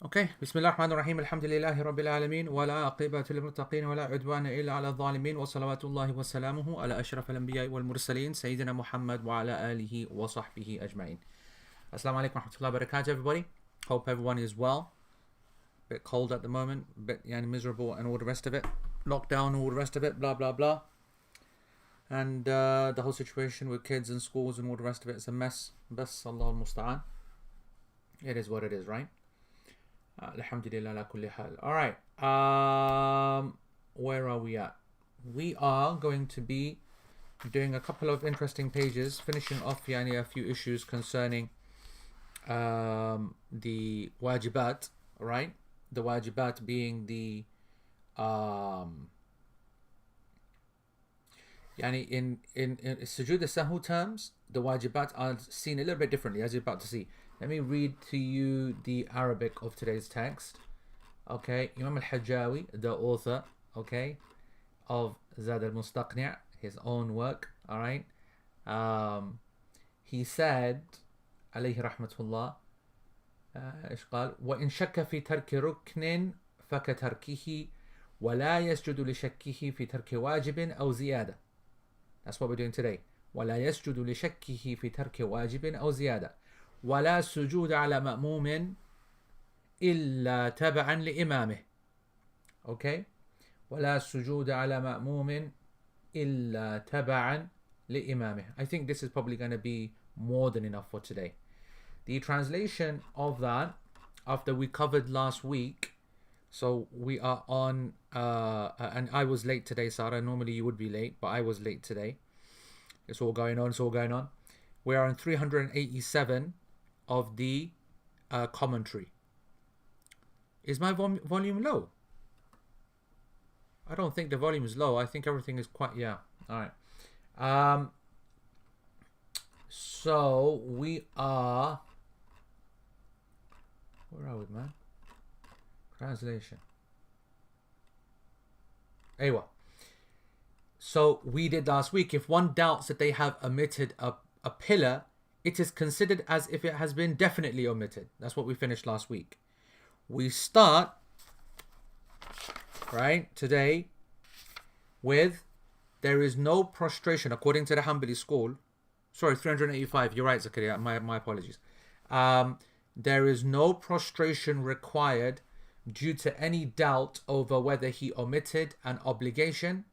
Okay, Bismillah ar-Rahman ar-Rahim, alhamdulillahi rabbil alameen, wa la aqibatu lil-muttaqeen, wa la udwana illa ala al-zalimin, wa salawatullahi wa salamuhu ala ashraf al-anbiya wal mursaleen, Sayyidina Muhammad wa ala alihi wa sahbihi ajma'in. Assalamu alaikum wa rahmatullahi wa barakatuh, everybody. Hope everyone is well. Bit cold at the moment, bit miserable and all the rest of it. Lockdown and all the rest of it, blah blah blah. And the whole situation with kids and schools and all the rest of it is a mess. Bas Allah al-Musta'an. It is what it is, right? Alhamdulillah ala kulli hal. Alright. Where are we at? We are going to be doing a couple of interesting pages, finishing off a few issues concerning the wajibat, right? The wajibat being the in sujood al-sahwi terms, the wajibat are seen a little bit differently, as you're about to see. Let me read to you the Arabic of today's text. Okay, Imam al-Hajjawi, the author, okay, of Zad al-Mustaqni', his own work, all right. He said, alayhi rahmatullah, ايش قال؟ وإن شك في ترك ركن فكتركه ولا يسجد لشكه في ترك واجب أو زيادة. That's what we're doing today. ولا يسجد لشكه في ترك واجب أو زيادة. ولا سجود على مأموم إلا تبعا لإمامه. Okay? ولا سجود على مأموم إلا تبعا لإمامه. I think this is probably going to be more than enough for today. The translation of that, after we covered last week, so we are on, and I was late today, Sarah. Normally you would be late, but I was late today. It's all going on. We are on 387 of the commentary. Is my volume low? I don't think the volume is low. I think everything is quite, yeah. All right. So we are, where are we, man? Translation. Anyway. So we did last week, if one doubts that they have omitted a pillar, it is considered as if it has been definitely omitted. That's what we finished last week. We start, right, today with there is no prostration according to the Hanbali school. Sorry, 385. You're right, Zakaria. My apologies. There is no prostration required due to any doubt over whether he omitted an obligation.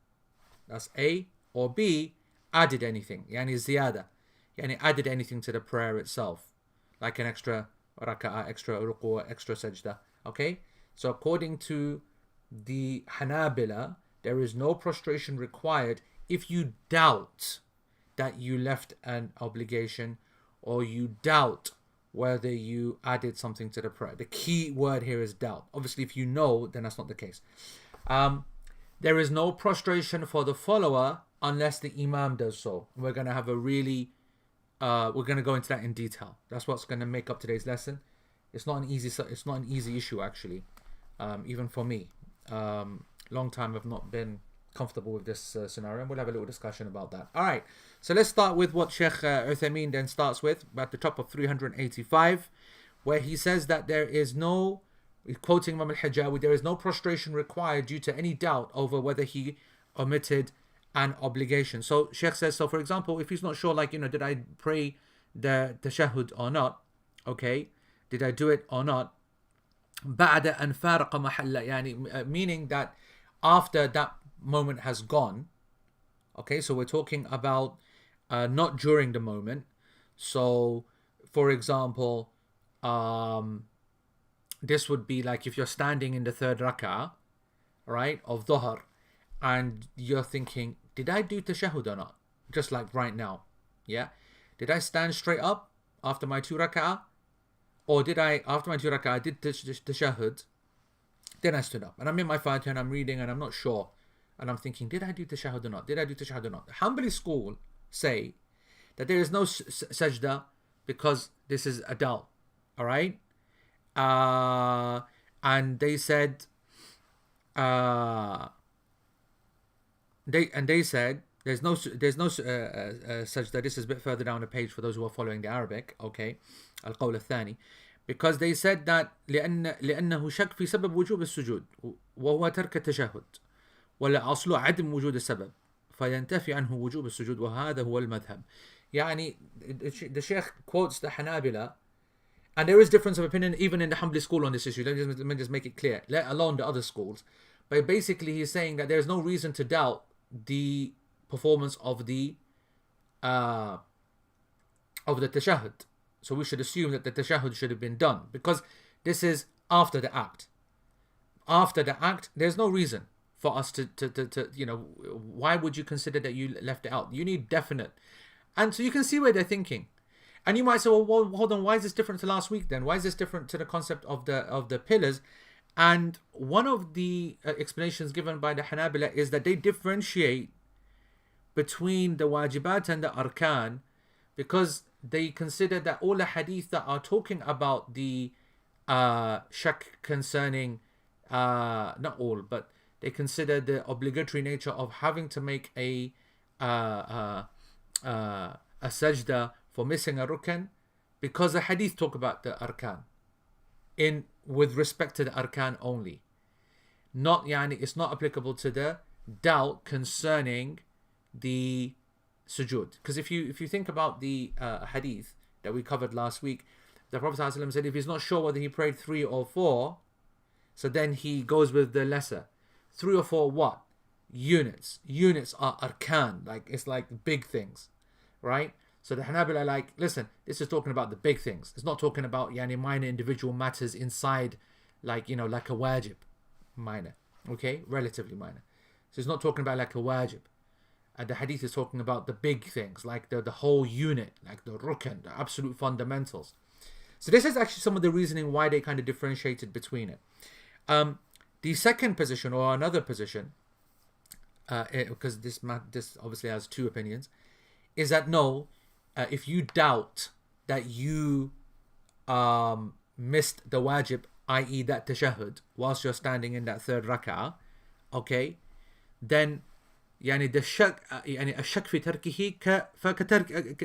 That's A, or B, added anything. Yani ziyada. Yani added anything to the prayer itself. Like an extra raka'ah, extra ruku', extra sajda. Okay? So according to the Hanabila, there is no prostration required if you doubt that you left an obligation or you doubt whether you added something to the prayer. The key word here is doubt. Obviously, if you know, then that's not the case. There is no prostration for the follower unless the imam does so. We're going to have a really, we're going to go into that in detail. That's what's going to make up today's lesson. It's not an easy issue actually, even for me. Long time I've not been comfortable with this scenario, and we'll have a little discussion about that. All right, so let's start with what Sheikh Uthaymeen then starts with at the top of 385, where he says that there is no, quoting Imam al-Hajjawi, there is no prostration required due to any doubt over whether he omitted an obligation. So Sheikh says, so for example, if he's not sure, like, did I pray the tashahhud or not? Okay, did I do it or not? بعد أن فارق محل, يعني, meaning that after that moment has gone. Okay, so we're talking about not during the moment. So for example, this would be like if you're standing in the third rak'ah, right, of dhuhr, and you're thinking, did I do tashahhud or not? Just like right now, yeah? Did I stand straight up after my 2 rak'ah? Or did I, after my 2 rak'ah, I did tashahhud, then I stood up. And I'm in my Fatiha and I'm reading and I'm not sure. And I'm thinking, did I do tashahhud or not? The Hanbali school say that there is no sajda because this is a doubt. All right? And they said, they said there's no sajda. This is a bit further down the page for those who are following the Arabic. Okay, al-qawl al-thani. because they said that لأنه شك في سبب وجوب السجود وهو ترك التشهد والأصل عدم وجود السبب فينتفي عنه وجوب السجود وهذا هو المذهب. يعني the Sheikh quotes the Hanabila, and there is difference of opinion even in the Hanbali school on this issue. Let me just make it clear, let alone the other schools. But basically he's saying that there's no reason to doubt the performance of the tashahhud. So we should assume that the tashahhud should have been done, because this is after the act. After the act, there's no reason for us to why would you consider that you left it out? You need definite. And so you can see where they're thinking. And you might say, well, hold on, why is this different to last week then? Why is this different to the concept of the pillars? And one of the explanations given by the Hanabila is that they differentiate between the wajibat and the arkan, because they consider that all the hadith that are talking about the shak concerning, not all, but they consider the obligatory nature of having to make a sajda for missing a rukn, because the hadith talk about the arkan with respect to the arkan only. Not it's not applicable to the doubt concerning the sujood. Because if you think about the hadith that we covered last week, the Prophet ﷺ said if he's not sure whether he prayed 3 or 4, so then he goes with the lesser. 3 or 4 what? Units. Units are arkan, it's like big things, right? So the Hanabila are like, listen, this is talking about the big things. It's not talking about minor individual matters inside, like a wajib, minor, okay, relatively minor. So it's not talking about like a wajib. And the hadith is talking about the big things, like the whole unit, like the rukn, the absolute fundamentals. So this is actually some of the reasoning why they kind of differentiated between it. The second position, or another position, because this obviously has two opinions, is that no, if you doubt that you missed the wajib, i.e. that tashahhud, whilst you're standing in that third rak'ah, okay, then the shak الشك في تركه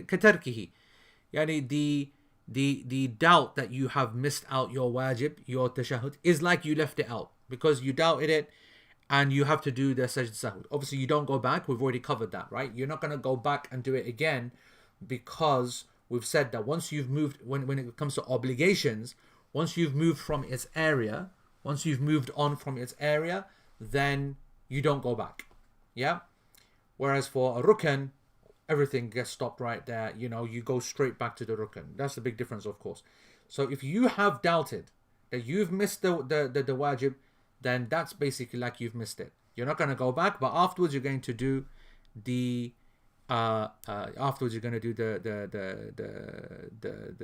كتركه, the doubt that you have missed out your wajib, your tashahhud, is like you left it out because you doubted it and you have to do the sajda sahud. Obviously you don't go back, we've already covered that, right? You're not going to go back and do it again, because we've said that once you've moved, when it comes to obligations, once you've moved from its area, once you've moved on from its area, then you don't go back. Yeah? Whereas for a rukn, everything gets stopped right there. You go straight back to the rukn. That's the big difference, of course. So if you have doubted that you've missed the wajib, then that's basically like you've missed it. You're not going to go back, but afterwards you're going to do the the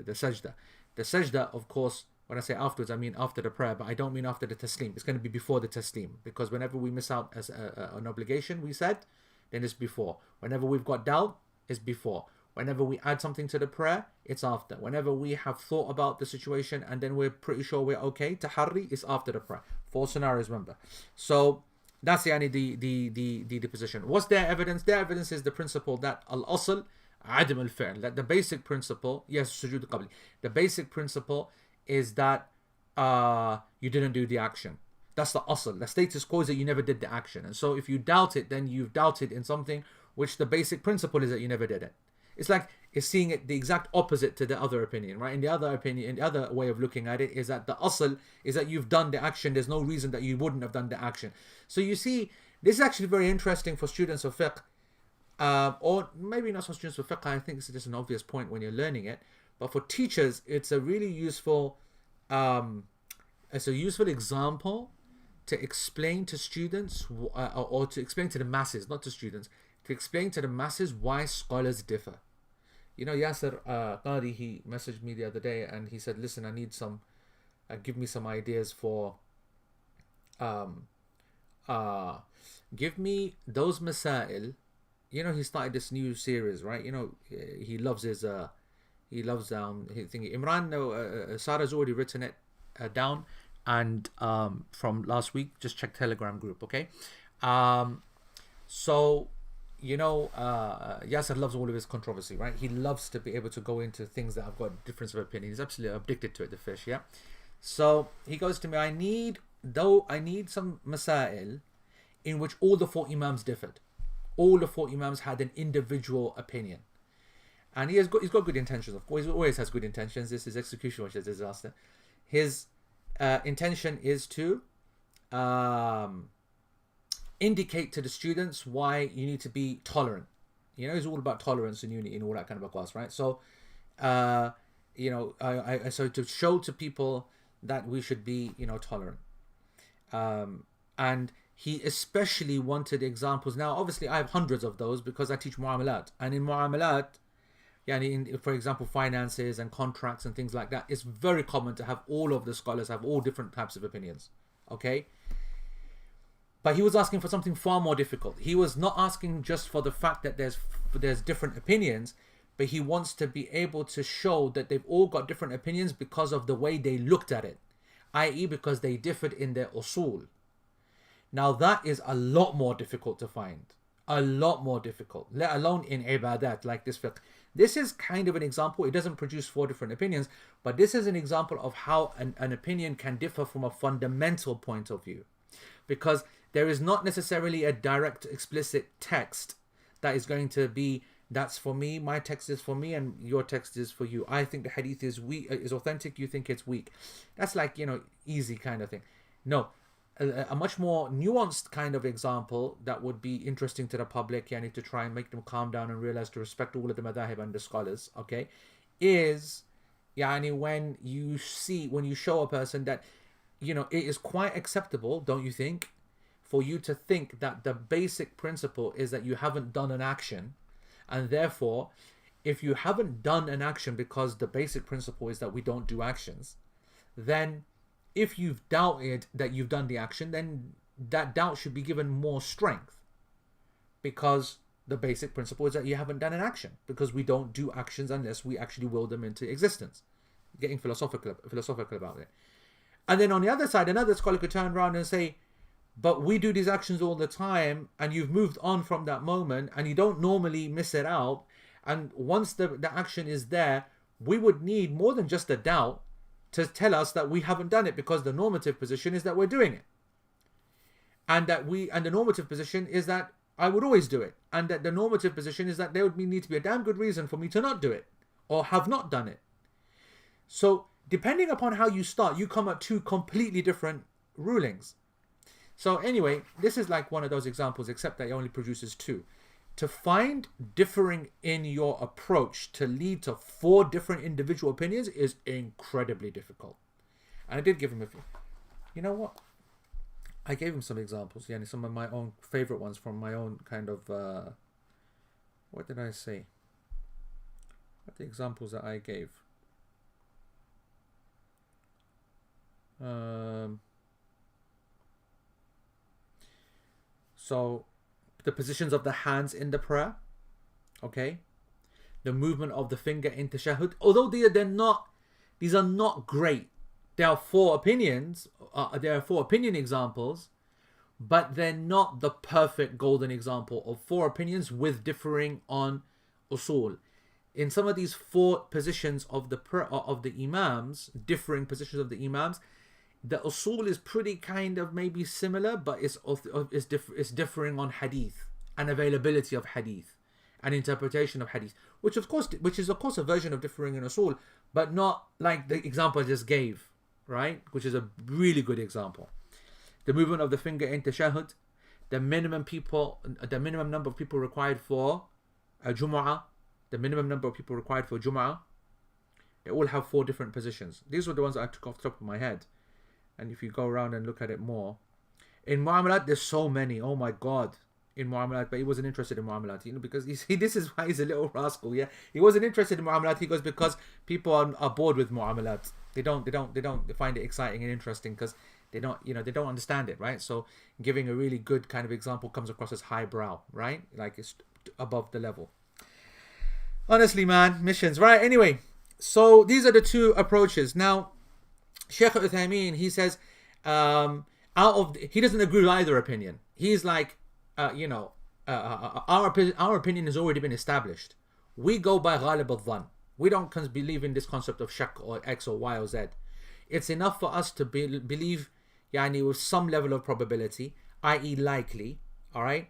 sajda. The sajda, of course, when I say afterwards, I mean after the prayer, but I don't mean after the taslim. It's going to be before the taslim, because whenever we miss out as an obligation, we said, then it's before. Whenever we've got doubt, it's before. Whenever we add something to the prayer, it's after. Whenever we have thought about the situation and then we're pretty sure we're okay, tahari is after the prayer. 4 scenarios, remember. So that's the position. What's their evidence? Their evidence is the principle that al-asl adam al-fi'l, that the basic principle, yes, sujood qabli, the basic principle is that you didn't do the action. That's the asl. The status quo is that you never did the action. And so if you doubt it, then you've doubted in something which the basic principle is that you never did it. It's seeing it the exact opposite to the other opinion, right? In the other opinion, the other way of looking at it is that the asl is that you've done the action. There's no reason that you wouldn't have done the action. So you see, this is actually very interesting for students of fiqh, or maybe not for students of fiqh. I think it's just an obvious point when you're learning it. But for teachers, it's a really useful, example to explain to students, or to explain to the masses, not to students, to explain to the masses why scholars differ. Yasser Qadi, he messaged me the other day and he said, listen, I need some, give me some ideas for, give me those masail. He started this new series, right? He loves his, his thingy. Imran, Sarah's already written it down, and from last week, just check Telegram group, okay? So Yasser loves all of his controversy, right? He loves to be able to go into things that have got difference of opinion. He's absolutely addicted to it, the fish, yeah? So he goes to me, I need some masail in which all the four imams differed. All the four imams had an individual opinion. And he's got good intentions, of course. He always has good intentions. This is execution, which is a disaster. His intention is to indicate to the students why you need to be tolerant. It's all about tolerance and unity and all that kind of a class, right? So, so to show to people that we should be, tolerant. And he especially wanted examples. Now, obviously, I have hundreds of those because I teach mu'amalat. And in mu'amalat, for example, finances and contracts and things like that, it's very common to have all of the scholars have all different types of opinions. Okay? But he was asking for something far more difficult. He was not asking just for the fact that there's different opinions, but he wants to be able to show that they've all got different opinions because of the way they looked at it, i.e. because they differed in their usul. Now that is a lot more difficult to find. A lot more difficult, let alone in ibadat like this fiqh. This is kind of an example. It doesn't produce four different opinions, but this is an example of how an opinion can differ from a fundamental point of view. Because there is not necessarily a direct, explicit text that is going to be, that's for me, my text is for me, and your text is for you. I think the hadith is weak, is authentic, you think it's weak. That's like, easy kind of thing. No, a much more nuanced kind of example that would be interesting to the public, to try and make them calm down and realize to respect all of the madhahib and the scholars, okay, is when you show a person that, it is quite acceptable, don't you think, for you to think that the basic principle is that you haven't done an action, and therefore, if you haven't done an action because the basic principle is that we don't do actions, then if you've doubted that you've done the action, then that doubt should be given more strength, because the basic principle is that you haven't done an action, because we don't do actions unless we actually will them into existence. Getting philosophical about it. And then on the other side, another scholar could turn around and say, but we do these actions all the time, and you've moved on from that moment, and you don't normally miss it out. And once the action is there, we would need more than just a doubt to tell us that we haven't done it, because the normative position is that we're doing it. And the normative position is that I would always do it. And that the normative position is that there would need to be a damn good reason for me to not do it, or have not done it. So, depending upon how you start, you come at two completely different rulings. So anyway, this is like one of those examples, except that it only produces two. To find differing in your approach to lead to four different individual opinions is incredibly difficult. And I did give him a few. You know what? I gave him some examples, some of my own favorite ones from my own kind of, what did I say? What the examples that I gave? So, the positions of the hands in the prayer, okay? The movement of the finger in tashahhud. Although these are not great. There are four opinions. There are four opinion examples, but they're not the perfect golden example of four opinions with differing on usul. In some of these four positions of the imams, differing positions of the imams, the usul is pretty kind of maybe similar, but it's differing on hadith and availability of hadith and interpretation of hadith, which is of course a version of differing in usul, but not like the example I just gave, right? Which is a really good example. The movement of the finger in tashahhud, the minimum number of people required for a Jumu'ah, they all have four different positions. These were the ones I took off the top of my head. And if you go around and look at it more, in mu'amalat there's so many. Oh my God, in mu'amalat, but he wasn't interested in mu'amalat, because this is why he's a little rascal. Yeah, he wasn't interested in mu'amalat. He goes because people are bored with mu'amalat. They don't find it exciting and interesting because they don't understand it, right? So giving a really good kind of example comes across as highbrow, right? Like it's above the level. Honestly, man, missions, right? Anyway, so these are the two approaches. Now, Sheikh Uthaymeen, he says, he doesn't agree with either opinion. He's like, our opinion has already been established. We go by ghalib al-dhan. We don't believe in this concept of shak or X or Y or Z. It's enough for us to believe yani, with some level of probability, i.e. likely, alright?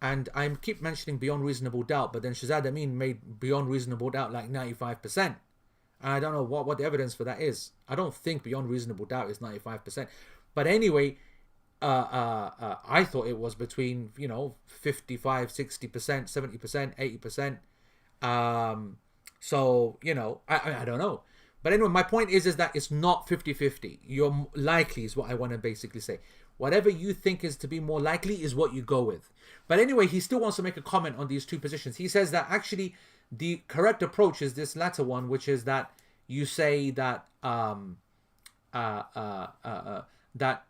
And I keep mentioning beyond reasonable doubt, but then Shazad Amin made beyond reasonable doubt like 95%. And I don't know what the evidence for that is. I don't think beyond reasonable doubt is 95%. But anyway, I thought it was between, 55, 60%, 70%, 80%. So, I don't know. But anyway, my point is that it's not 50-50. You're likely is what I want to basically say. Whatever you think is to be more likely is what you go with. But anyway, he still wants to make a comment on these two positions. He says that actually the correct approach is this latter one, which is that you say that that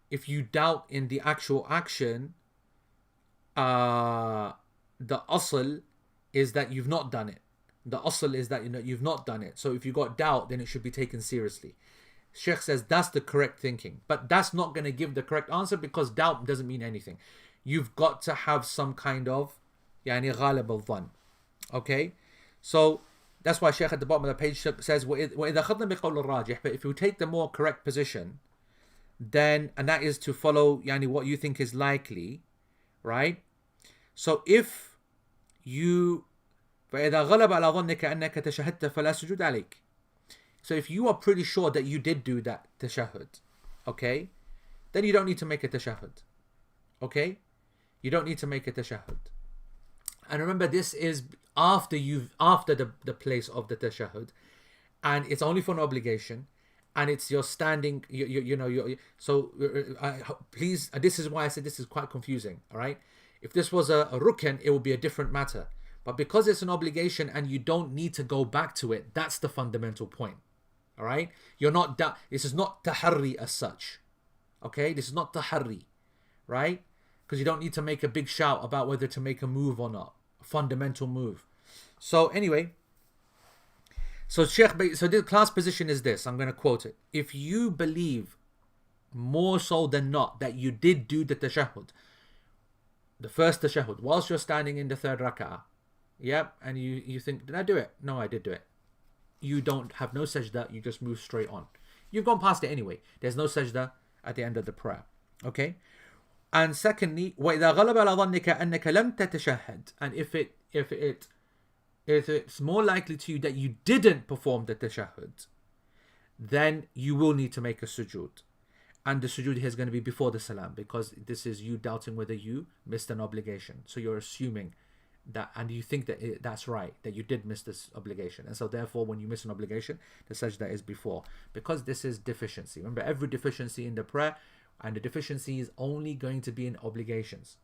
if you doubt in the actual action, the asl is that you've not done it. The asl is that you've not done it. So if you got doubt, then it should be taken seriously. Sheikh says that's the correct thinking. But that's not going to give the correct answer because doubt doesn't mean anything. You've got to have some kind of يعني غالب الظن. Okay? So that's why Sheikh at the bottom of the page says وَإِذَا خَضْنَا بِقَوْلِ الرَّاجِحِ. But if you take the more correct position, then, and that is to follow يعني what you think is likely, right? So if you فإذا غلب على ظنك أنك تشهدت فلا سجود عليك. So if you are pretty sure that you did do that tashahhud, okay, then you don't need to make a tashahhud. Okay? You don't need to make a tashahhud. And remember, this is after the place of the tashahhud, and it's only for an obligation, and it's your standing. Please. This is why I said this is quite confusing. All right. If this was a rukn, it would be a different matter. But because it's an obligation and you don't need to go back to it, that's the fundamental point. All right? You're not this is not taharri as such. Okay? This is not taharri, right? Because you don't need to make a big shout about whether to make a move or not, a fundamental move. So anyway, so the class position is this. I'm going to quote it. If you believe more so than not that you did do the tashahhud, the first tashahhud, whilst you're standing in the third rak'ah, yep, and you think, did I do it? No, I did do it. You don't have no sajda, you just move straight on. You've gone past it anyway. There's no sajda at the end of the prayer. Okay? And secondly, وَإِذَا غَلَبَ عَلَى ظَنِّكَ أَنَّكَ لَمْ تَتَشَهَّدْ. And if it's more likely to you that you didn't perform the tashahhud, then you will need to make a sujood. And the sujood here is going to be before the salam, because this is you doubting whether you missed an obligation. So you're assuming that, and you think that that's right, that you did miss this obligation, and so therefore when you miss an obligation, the sajda is before, because this is deficiency. Remember, every deficiency in the prayer, and the deficiency is only going to be in obligations.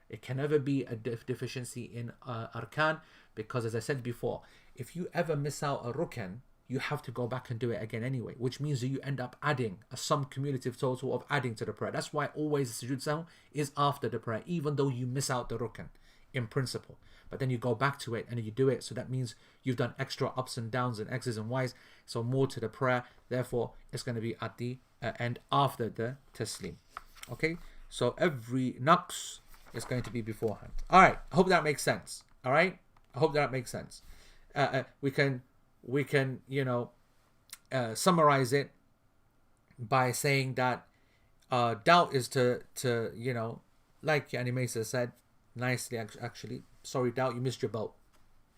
It can never be a deficiency in arkan, because as I said before, if you ever miss out a rukn, you have to go back and do it again anyway, which means that you end up adding some cumulative total of adding to the prayer. That's why always the sujood sahw is after the prayer, even though you miss out the rukn in principle. But then you go back to it and you do it, so that means you've done extra ups and downs and X's and Y's, so more to the prayer. Therefore, it's going to be at the end after the taslim. Okay, so every naqs is going to be beforehand. All right, I hope that makes sense. All right, I hope that makes sense. We can summarize it by saying that doubt is to like Animesa said nicely, actually, sorry doubt, you missed your boat.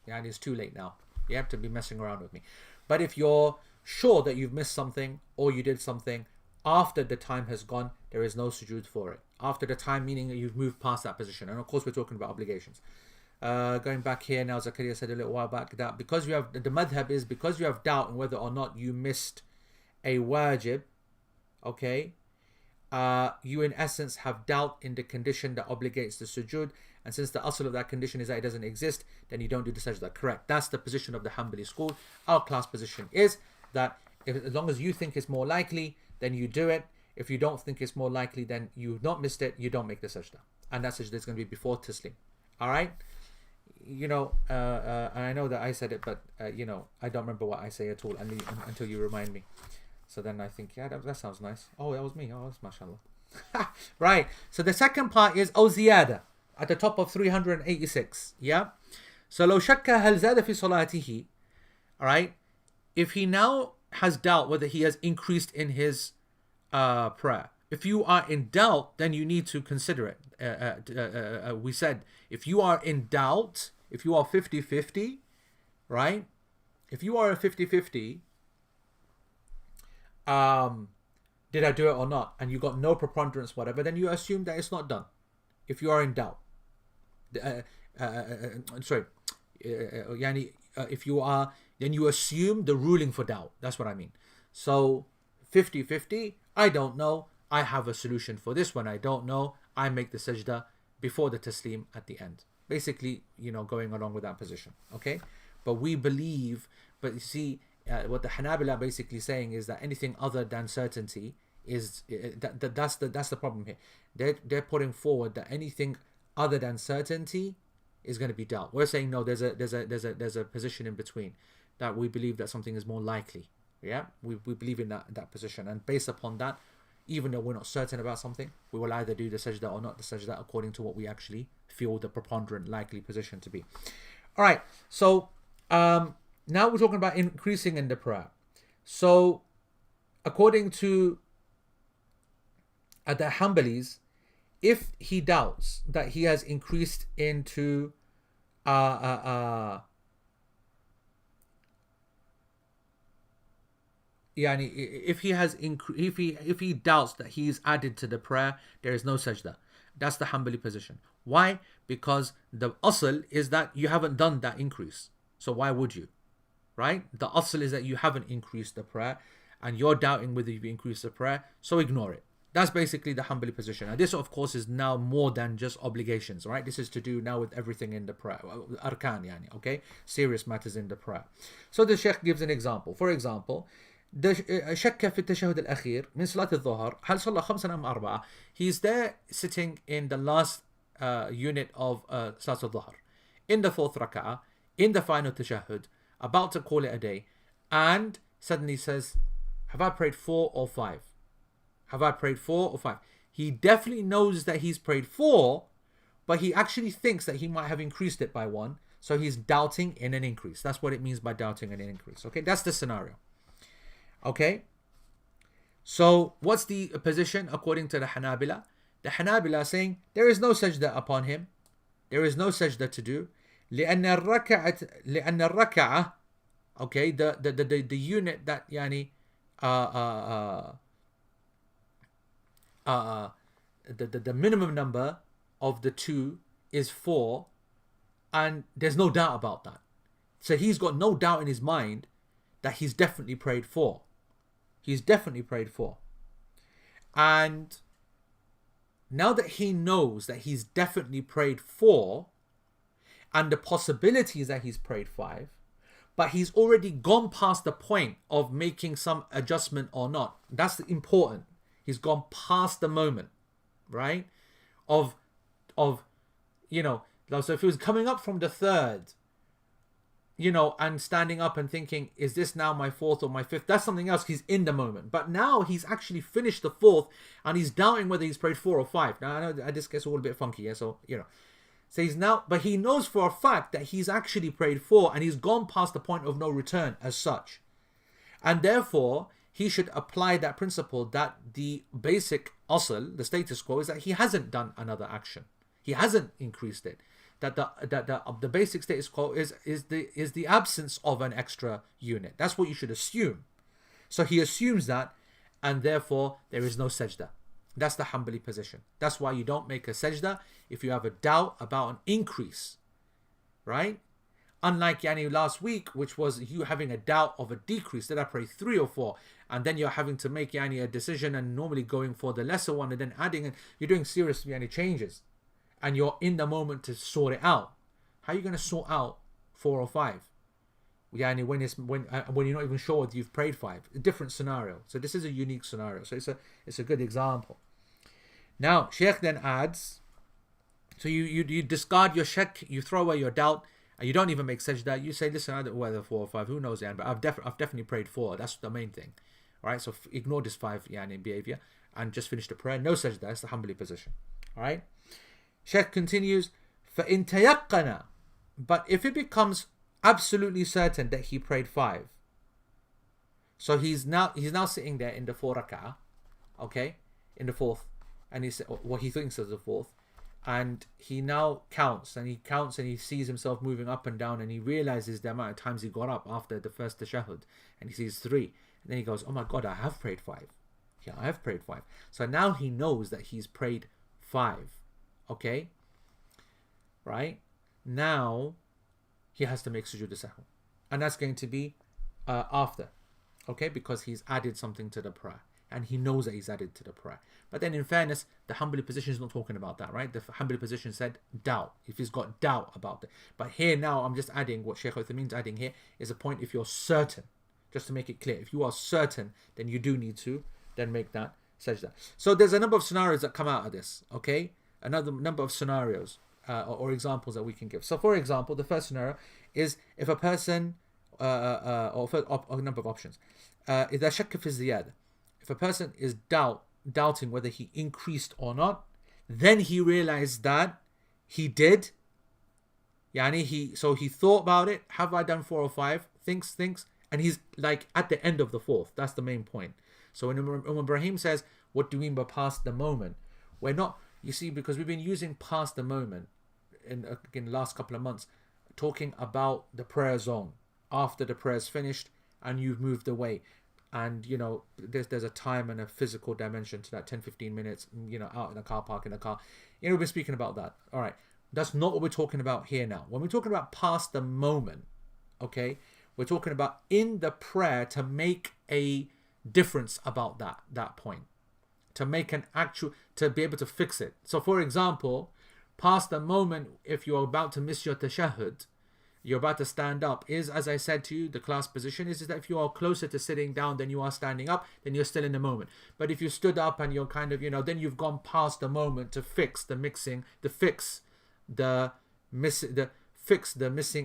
Yeah, and it's too late now. You have to be messing around with me. But if you're sure that you've missed something or you did something after the time has gone, there is no sujood for it. After the time, meaning that you've moved past that position. And of course, we're talking about obligations. Going back here now, Zakaria said a little while back that because you have, the madhab is because you have doubt on whether or not you missed a wajib, okay, you in essence have doubt in the condition that obligates the sujood, and since the asl of that condition is that it doesn't exist, then you don't do the sajda. Correct. That's the position of the Hanbali school. Our class position is that as long as you think it's more likely, then you do it. If you don't think it's more likely, then you've not missed it, you don't make the sajda. And that sajda is going to be before taslim. Alright? And I know that I said it, but I don't remember what I say at all until you remind me. So then I think, yeah, that sounds nice. Oh, that was me. Oh, that's mashallah. Right. So the second part is ziyada. at the top of 386. Yeah. So لو شك هل زاد في صلاته. All right. If he now has doubt whether he has increased in his prayer. If you are in doubt, then you need to consider it. We said, if you are in doubt, if you are 50-50, right? If you are a 50-50, did I do it or not? And you got no preponderance, whatever, then you assume that it's not done. If you are in doubt. If you are, then you assume the ruling for doubt. That's what I mean. So 50-50, I don't know. I have a solution for this one. I don't know. I make the sajda before the taslim at the end. Basically, going along with that position. Okay? But we believe, but you see, what the Hanabila basically saying is that anything other than certainty is, that's the problem here. They're putting forward that anything other than certainty is going to be doubt. We're saying no, there's a position in between, that we believe that something is more likely. Yeah, we believe in that position, and based upon that, even though we're not certain about something, we will either do the sajda or not the sajda according to what we actually feel the preponderant likely position to be. All right, so now we're talking about increasing in the prayer. So according to the Hanbalis, if he doubts that he has increased into if he doubts that he's added to the prayer, there is no sajda. That's the Hanbali position. Why? Because the asl is that you haven't done that increase. So why would you? Right? The asl is that you haven't increased the prayer, and you're doubting whether you've increased the prayer, so ignore it. That's basically the Hanbali position. And this, of course, is now more than just obligations, right? This is to do now with everything in the prayer. Arkan, okay? Serious matters in the prayer. So the Sheikh gives an example. For example, شك في التشهد الأخير من صلاة الظهر هل صلى خمسا أم أربعة. He's there sitting in the last unit of صلاة الظهر, in the fourth rak'ah, in the final tashahhud, about to call it a day, and suddenly says, have I prayed 4 or 5? Have I prayed 4 or 5? He definitely knows that he's prayed 4, but he actually thinks that he might have increased it by 1, so he's doubting in an increase. That's what it means by doubting in an increase. Okay, that's the scenario. Okay, so what's the position according to the Hanabila? The Hanabila are saying there is no sajda upon him. There is no sajda to do. لأن الركعة, okay, the unit that the minimum number of the 2 is 4, and there's no doubt about that. So he's got no doubt in his mind that he's definitely prayed 4. He's definitely prayed 4. And now that he knows that he's definitely prayed 4, and the possibility is that he's prayed 5, but he's already gone past the point of making some adjustment or not. That's important. He's gone past the moment, right? So if he was coming up from the third, and standing up and thinking, is this now my 4th or my 5th? That's something else. He's in the moment. But now he's actually finished the 4th, and he's doubting whether he's prayed 4 or 5. Now, I know this gets all a bit funky, yeah? So, So he's now, but he knows for a fact that he's actually prayed 4, and he's gone past the point of no return as such. And therefore, he should apply that principle that the basic asl, the status quo, is that he hasn't done another action. He hasn't increased it. That the basic status quo is the absence of an extra unit. That's what you should assume. So he assumes that, and therefore there is no sajda. That's the Hanbali position. That's why you don't make a sajda if you have a doubt about an increase, right? Unlike last week, which was you having a doubt of a decrease. Did I pray 3 or 4? And then you're having to make a decision, and normally going for the lesser one and then adding, and you're doing serious changes. And you're in the moment to sort it out. How are you going to sort out 4 or 5? When you're not even sure whether you've prayed 5. A different scenario. So this is a unique scenario. So it's a good example. Now, Sheikh then adds, so you discard your shak, you throw away your doubt, and you don't even make sajda. You say, listen, I don't know whether 4 or 5, who knows, but I've definitely prayed 4. That's the main thing. All right, so ignore this 5 behavior and just finish the prayer. No sajda. That's the Hanbali position. All right. Sheikh continues, فَإِن تَيَقَّنَ, but if it becomes absolutely certain that he prayed 5, so he's now sitting there in the 4 rak'ah, okay, in the 4th, and he's what he thinks is the 4th, and he now counts and he sees himself moving up and down, and he realizes the amount of times he got up after the first tashahhud, and he sees 3, and then he goes, oh my god, I have prayed 5. Yeah, I have prayed 5. So now he knows that he's prayed 5. Okay, right? Now he has to make sujood sahwi, and that's going to be after, okay, because he's added something to the prayer, and he knows that he's added to the prayer. But then in fairness, the Hanbali position is not talking about that, right? The Hanbali position said doubt, if he's got doubt about it. But here now, I'm just adding what Shaykh Uthaymeen's adding here is a point if you're certain, just to make it clear. If you are certain, then you do need to then make that sajda. So there's a number of scenarios that come out of this, okay? Another number of scenarios or examples that we can give. So for example, the first scenario is if a person, or a number of options. إذا شك في الزيادة, if a person is doubting whether he increased or not, then he realized that he did. So he thought about it. Have I done 4 or 5? Thinks, and he's like at the end of the 4th. That's the main point. So when Ibrahim says, what do you mean by past the moment? We're not, you see, because we've been using past the moment in the last couple of months, talking about the prayer zone after the prayer's finished and you've moved away. And, you know, there's a time and a physical dimension to that, 10-15 minutes, you know, out in a car park, in a car. You know, we've been speaking about that. All right. That's not what we're talking about here now. When we're talking about past the moment, okay, we're talking about in the prayer to make a difference about that point, to make an actual, to be able to fix it. So for example, past the moment, if you're about to miss your tashahhud, you're about to stand up, is, as I said to you, the class position is that if you are closer to sitting down than you are standing up, then you're still in the moment. But if you stood up and you're kind of, you know, then you've gone past the moment to fix the missing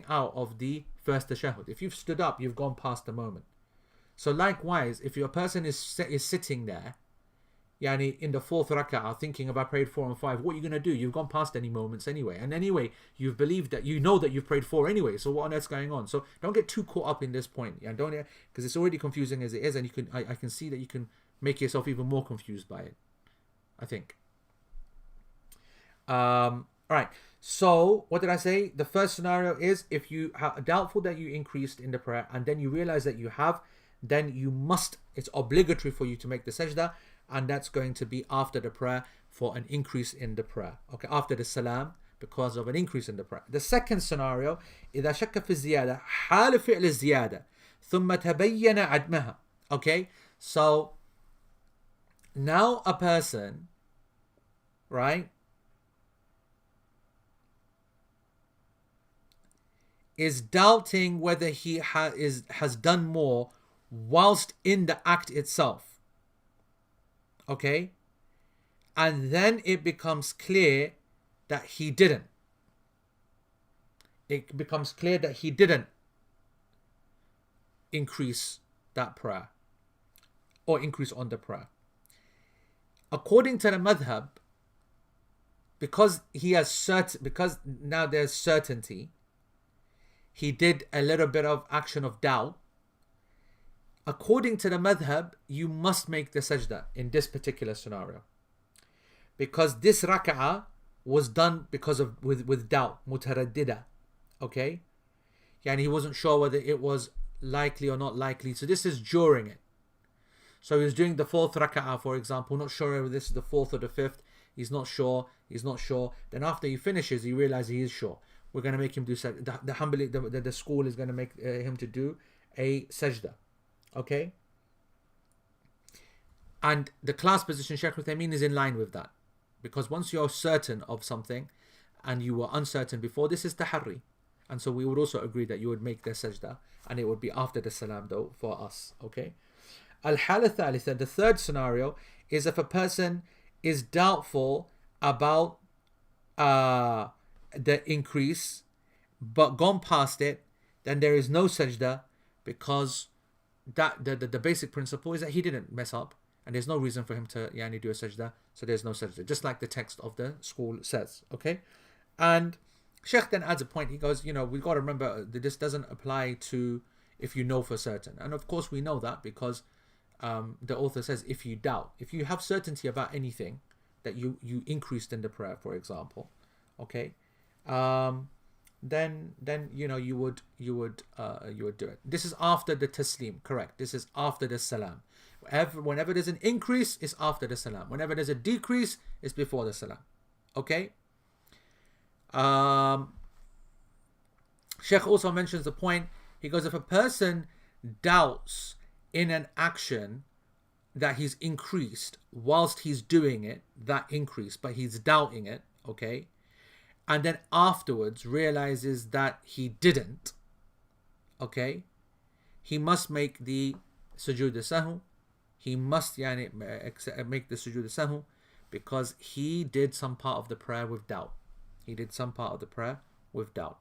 out of the first tashahhud. If you've stood up, you've gone past the moment. So likewise, if your person is sitting there, yani in the 4th rak'ah, thinking about prayed 4 and 5, what are you going to do? You've gone past any moments anyway. And anyway, you've believed that, you know that you've prayed 4 anyway. So what on earth's going on? So don't get too caught up in this point. Yeah, don't, because it's already confusing as it is, and I can see that you can make yourself even more confused by it, I think. All right. So what did I say? The first scenario is if you are doubtful that you increased in the prayer and then you realize that you have, then you must, it's obligatory for you to make the sajda, and that's going to be after the prayer for an increase in the prayer. Okay, after the salam, because of an increase in the prayer. The second scenario, إذا شك في الزيادة حال فعل الزيادة ثم تبين عدمها. Okay, so now a person, right, is doubting whether he has done more whilst in the act itself, okay, and then it becomes clear that he didn't. It becomes clear that he didn't increase that prayer or increase on the prayer. According to the madhab, because now there's certainty, he did a little bit of action of doubt. According to the madhab, you must make the sajda in this particular scenario, because this rak'ah was done because of with doubt, mutaraddida, okay, and he wasn't sure whether it was likely or not likely. So this is during it. So he was doing the 4th rak'ah, for example, not sure whether this is the 4th or the 5th. He's not sure. Then after he finishes, he realizes he is sure. We're going to make him do sajda. The Hanbali, the school is going to make him to do a sajda. Okay? And the class position, Shaykh Uthaymeen, is in line with that. Because once you're certain of something and you were uncertain before, this is tahari. And so we would also agree that you would make the sajda, and it would be after the salam though for us. Okay? Al-Hala Thalitha, the third scenario, is if a person is doubtful about the increase but gone past it, then there is no sajda, because that the basic principle is that he didn't mess up and there's no reason for him to do a sajda, so there's no sajda, just like the text of the school says. Okay, and Sheikh then adds a point. He goes, we've got to remember that this doesn't apply to if you know for certain, and of course we know that because the author says if you doubt, if you have certainty about anything that you increased in the prayer, for example, okay, then you would do it. This is after the taslim, correct? This is after the salam. Whenever there's an increase, it's after the salam. Whenever there's a decrease, it's before the salam. Okay. Sheikh also mentions the point. He goes, if a person doubts in an action that he's increased whilst he's doing it, that increase, but he's doubting it, okay, and then afterwards realizes that he didn't, okay, he must make the sujood sahu. He must make the sujood sahu because he did some part of the prayer with doubt. He did some part of the prayer with doubt,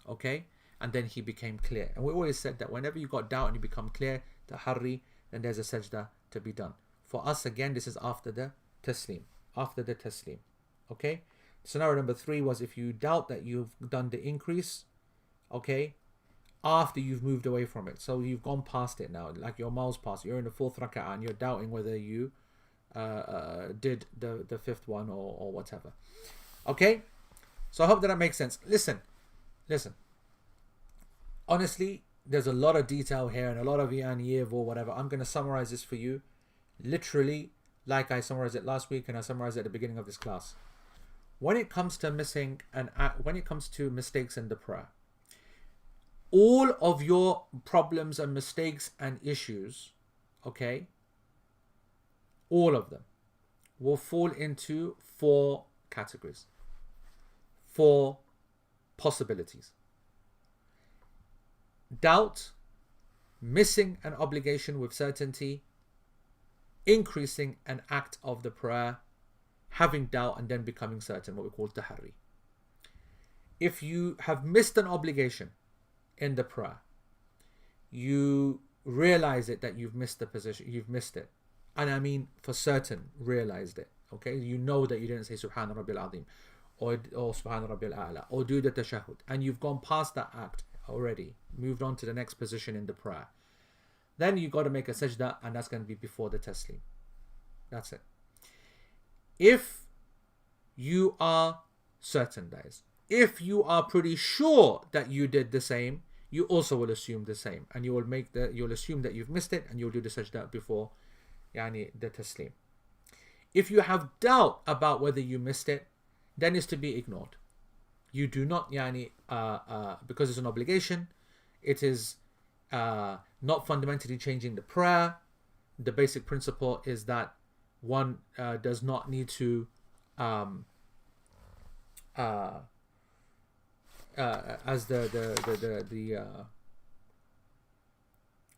okay, and then he became clear. And we always said that whenever you got doubt and you become clear, tahari, then there's a sajda to be done. For us, again, this is after the taslim. After the taslim. Okay? Scenario number 3 was if you doubt that you've done the increase, okay, after you've moved away from it. So you've gone past it now, like you're miles past. You're in the 4th rak'ah and you're doubting whether you did the 5th one or whatever. Okay? So I hope that makes sense. Listen. Honestly, there's a lot of detail here and a lot of yev or whatever. I'm going to summarize this for you literally like I summarized it last week and I summarized it at the beginning of this class. When it comes to when it comes to mistakes in the prayer, all of your problems and mistakes and issues, okay, all of them will fall into 4 categories, 4 possibilities. Doubt, missing an obligation with certainty, increasing an act of the prayer, having doubt and then becoming certain, what we call tahari. If you have missed an obligation in the prayer, you realize it that you've missed the position, you've missed it, and I mean for certain realized it, okay, you know that you didn't say Subhana Rabbil Azim or Subhana Rabbil A'la or do the tashahhud, and you've gone past that act already, moved on to the next position in the prayer, then you got to make a sajda, and that's going to be before the taslim. That's it. If you are certain, that is, if you are pretty sure that you did the same, you also will assume the same, and you'll assume that you've missed it, and you'll do the sajda before the taslim. If you have doubt about whether you missed it, then it's to be ignored. You do not because it's an obligation, it is not fundamentally changing the prayer. The basic principle is that one does not need to as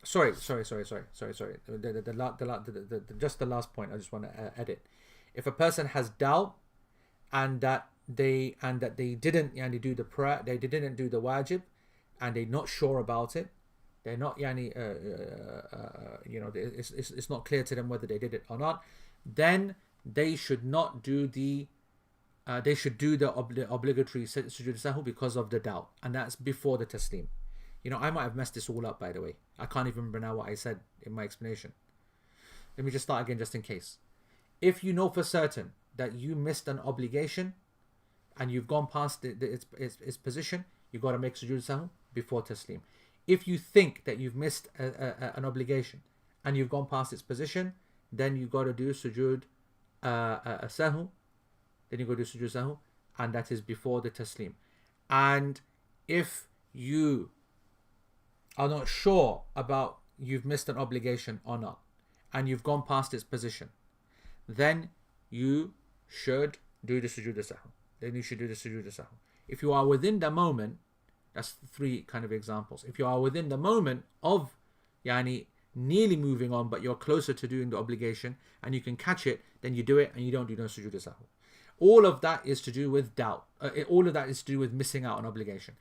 sorry. Just the last point I just want to edit. If a person has doubt and that they didn't do the prayer, they didn't do the wajib, and they're not sure about it, they're not it's not clear to them whether they did it or not, then they should not do the they should do the obligatory sujood sahu because of the doubt, and that's before the taslim. I might have messed this all up, by the way. I can't even remember now what I said in my explanation. Let me just start again just in case. If you know for certain that you missed an obligation and you've gone past its position, you've got to make sujood sahu before taslim. If you think that you've missed an obligation and you've gone past its position, then you've got to do sujood sahu. Then you go to sujood sahu, and that is before the taslim. And if you are not sure about you've missed an obligation or not, and you've gone past its position, then you should do the sujood sahu. If you are within the moment, that's 3 kind of examples. If you are within the moment of nearly moving on, but you're closer to doing the obligation and you can catch it, then you do it and you don't do no sujood sahu. All of that is to do with doubt. All of that is to do with missing out on obligation.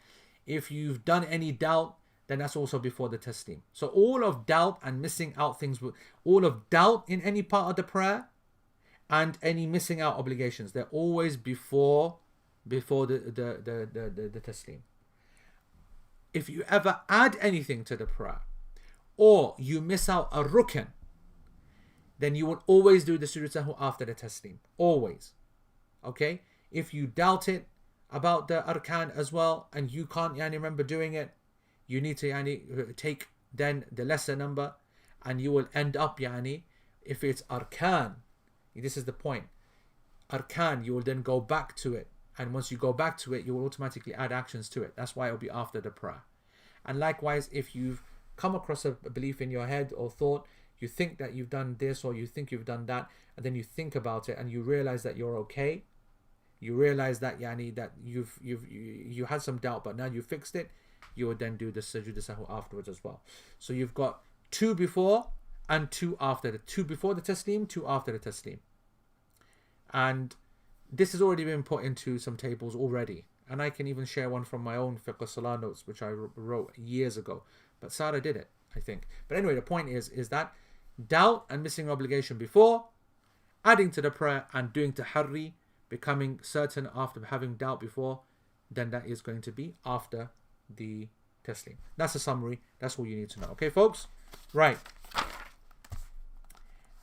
If you've done any doubt then that's also before the taslim. So all of doubt and missing out things, all of doubt in any part of the prayer and any missing out obligations, they're always before the taslim. If you ever add anything to the prayer or you miss out a rukn, then you will always do the sujood sahwi after the taslim. Always. Okay? If you doubt it about the arkan as well and you can't remember doing it, you need to take then the lesser number, and you will end up if it's arkan, this is the point, arkan, you will then go back to it, and once you go back to it, you will automatically add actions to it. That's why it will be after the prayer. And likewise, if you've come across a belief in your head or thought, you think that you've done this or you think you've done that, and then you think about it and you realize that you're okay, you realize that that you had some doubt but now you fixed it, you would then do the sujood sahwi afterwards as well. So you've got 2 before and 2 after. The 2 before the taslim, 2 after the taslim. And this has already been put into some tables already, and I can even share one from my own fiqh salah notes which I wrote years ago, but Sarah did it, I think. But anyway, the point is that doubt and missing obligation before, adding to the prayer and doing tahari, becoming certain after having doubt before, then that is going to be after the taslim. That's a summary. That's all you need to know. Okay, folks? Right.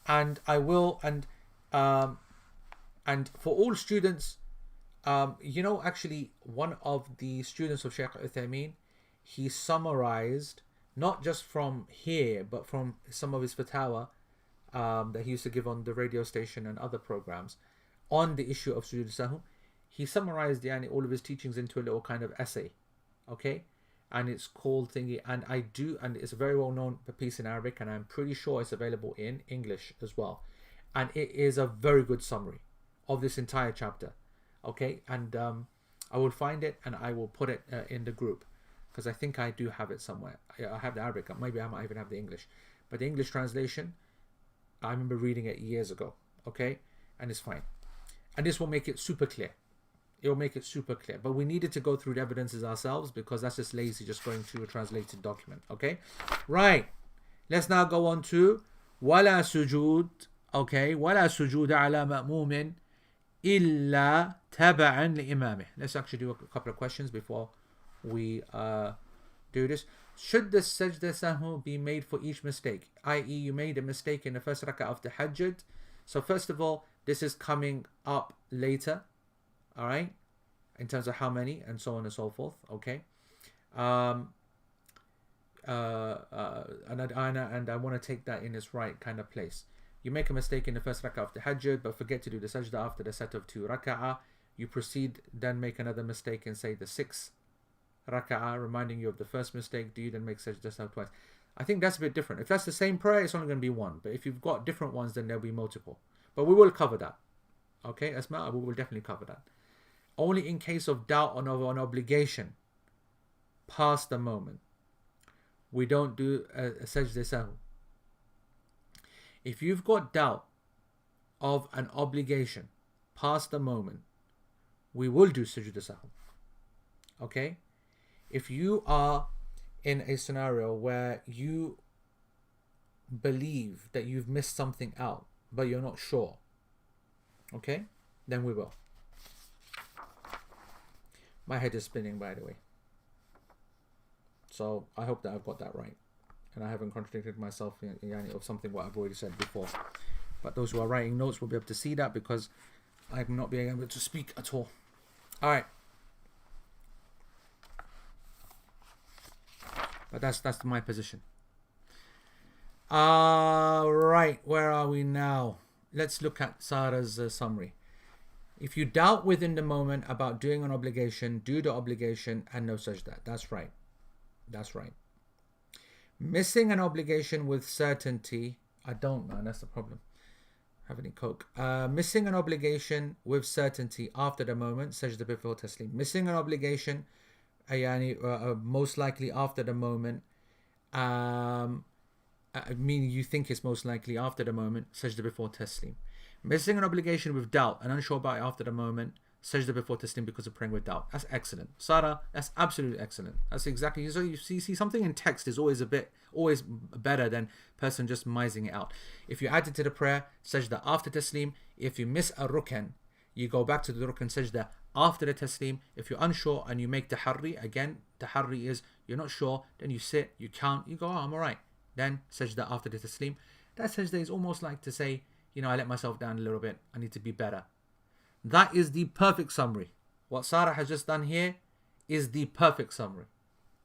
And I will, and for all students, actually one of the students of Shaykh Uthaymeen, he summarized, not just from here, but from some of his fatwa that he used to give on the radio station and other programs on the issue of sujood sahwi. He summarized all of his teachings into a little kind of essay, okay? And it's called thingy, and it's a very well known piece in Arabic, and I'm pretty sure it's available in English as well. And it is a very good summary of this entire chapter, okay? And I will find it and I will put it in the group, because I think I do have it somewhere. I have the Arabic, maybe I might even have the English, but the English translation, I remember reading it years ago, okay? And it's fine. And this will make it super clear. It will make it super clear. But we needed to go through the evidences ourselves, because that's just lazy, just going through a translated document, okay? Right. Let's now go on to وَلَا سُجُود, okay? وَلَا سُجُود عَلَى مَأْمُومٍ إِلَّا تَبَعًا لِإِمَامِهِ. Let's actually do a couple of questions before we do this. Should the sajda sahwi be made for each mistake? I.e., you made a mistake in the first rak'ah of the tahajjud. So first of all, this is coming up later, all right, in terms of how many and so on and so forth, okay? And I want to take that in its right kind of place. You make a mistake in the first rak'ah of the tahajjud, but forget to do the sajda after the set of 2 rak'ah. You proceed, then make another mistake and say the 6th rak'ah, reminding you of the first mistake. Do you then make sajda sahwi twice? I think that's a bit different. If that's the same prayer, it's only going to be 1. But if you've got different ones, then there'll be multiple. But we will cover that. Okay, Asma, we will definitely cover that. Only in case of doubt on an obligation past the moment, we don't do a sajda sahwi. If you've got doubt of an obligation past the moment, we will do sujood sahwi. Okay? If you are in a scenario where you believe that you've missed something out, but you're not sure, okay, then we will. My head is spinning, by the way. So I hope that I've got that right, and I haven't contradicted myself of something what I've already said before. But those who are writing notes will be able to see that, because I'm not being able to speak at all. All right. But that's my position. Right, where are we now? Let's look at Sarah's summary. If you doubt within the moment about doing an obligation, do the obligation and no sajda. That's right. That's right. Missing an obligation with certainty. I don't know. That's the problem. Have any coke? Missing an obligation with certainty after the moment, sajda before taslim. Missing an obligation, most likely after the moment, meaning you think it's most likely after the moment, sajda before taslim. Missing an obligation with doubt and unsure about it after the moment, sajda before taslim because of praying with doubt. That's excellent. Sarah, that's absolutely excellent. That's exactly, so you see something in text is always better than person just mising it out. If you add it to the prayer, sajda after taslim. If you miss a rukn, you go back to the rukn sajda after the taslim. If you're unsure and you make taharri, again, taharri is you're not sure, then you sit, you count, you go, oh, I'm alright. Then sajda after the taslim. That sajda is almost like to say, I let myself down a little bit, I need to be better. That is the perfect summary. What Sarah has just done here is the perfect summary.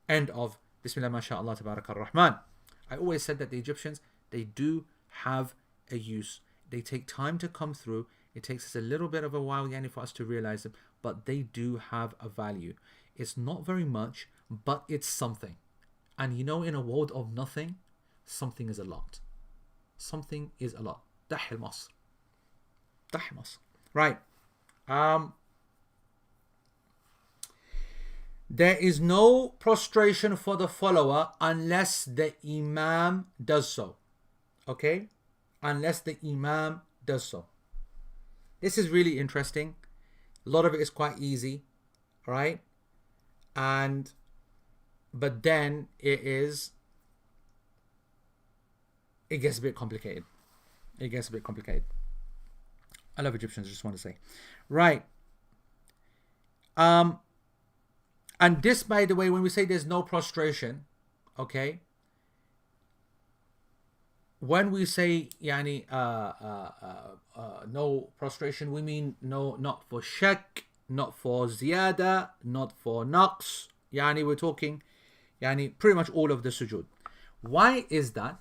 End of Bismillah, mashallah, tabarak ar-Rahman. I always said that the Egyptians, they do have a use. They take time to come through. It takes us a little bit of a while, for us to realize them, but they do have a value. It's not very much, but it's something. And in a world of nothing, something is a lot. Something is a lot. Dahil Masr. Right. There is no prostration for the follower unless the Imam does so. Okay? Unless the Imam does so. This is really interesting. A lot of it is quite easy. Right? But then it gets a bit complicated. I love Egyptians, I just want to say. Right. And this, by the way, when we say there's no prostration, okay, when we say no prostration, we mean no, not for shak, not for ziyada, not for naqs. We're talking pretty much all of the sujood. Why is that?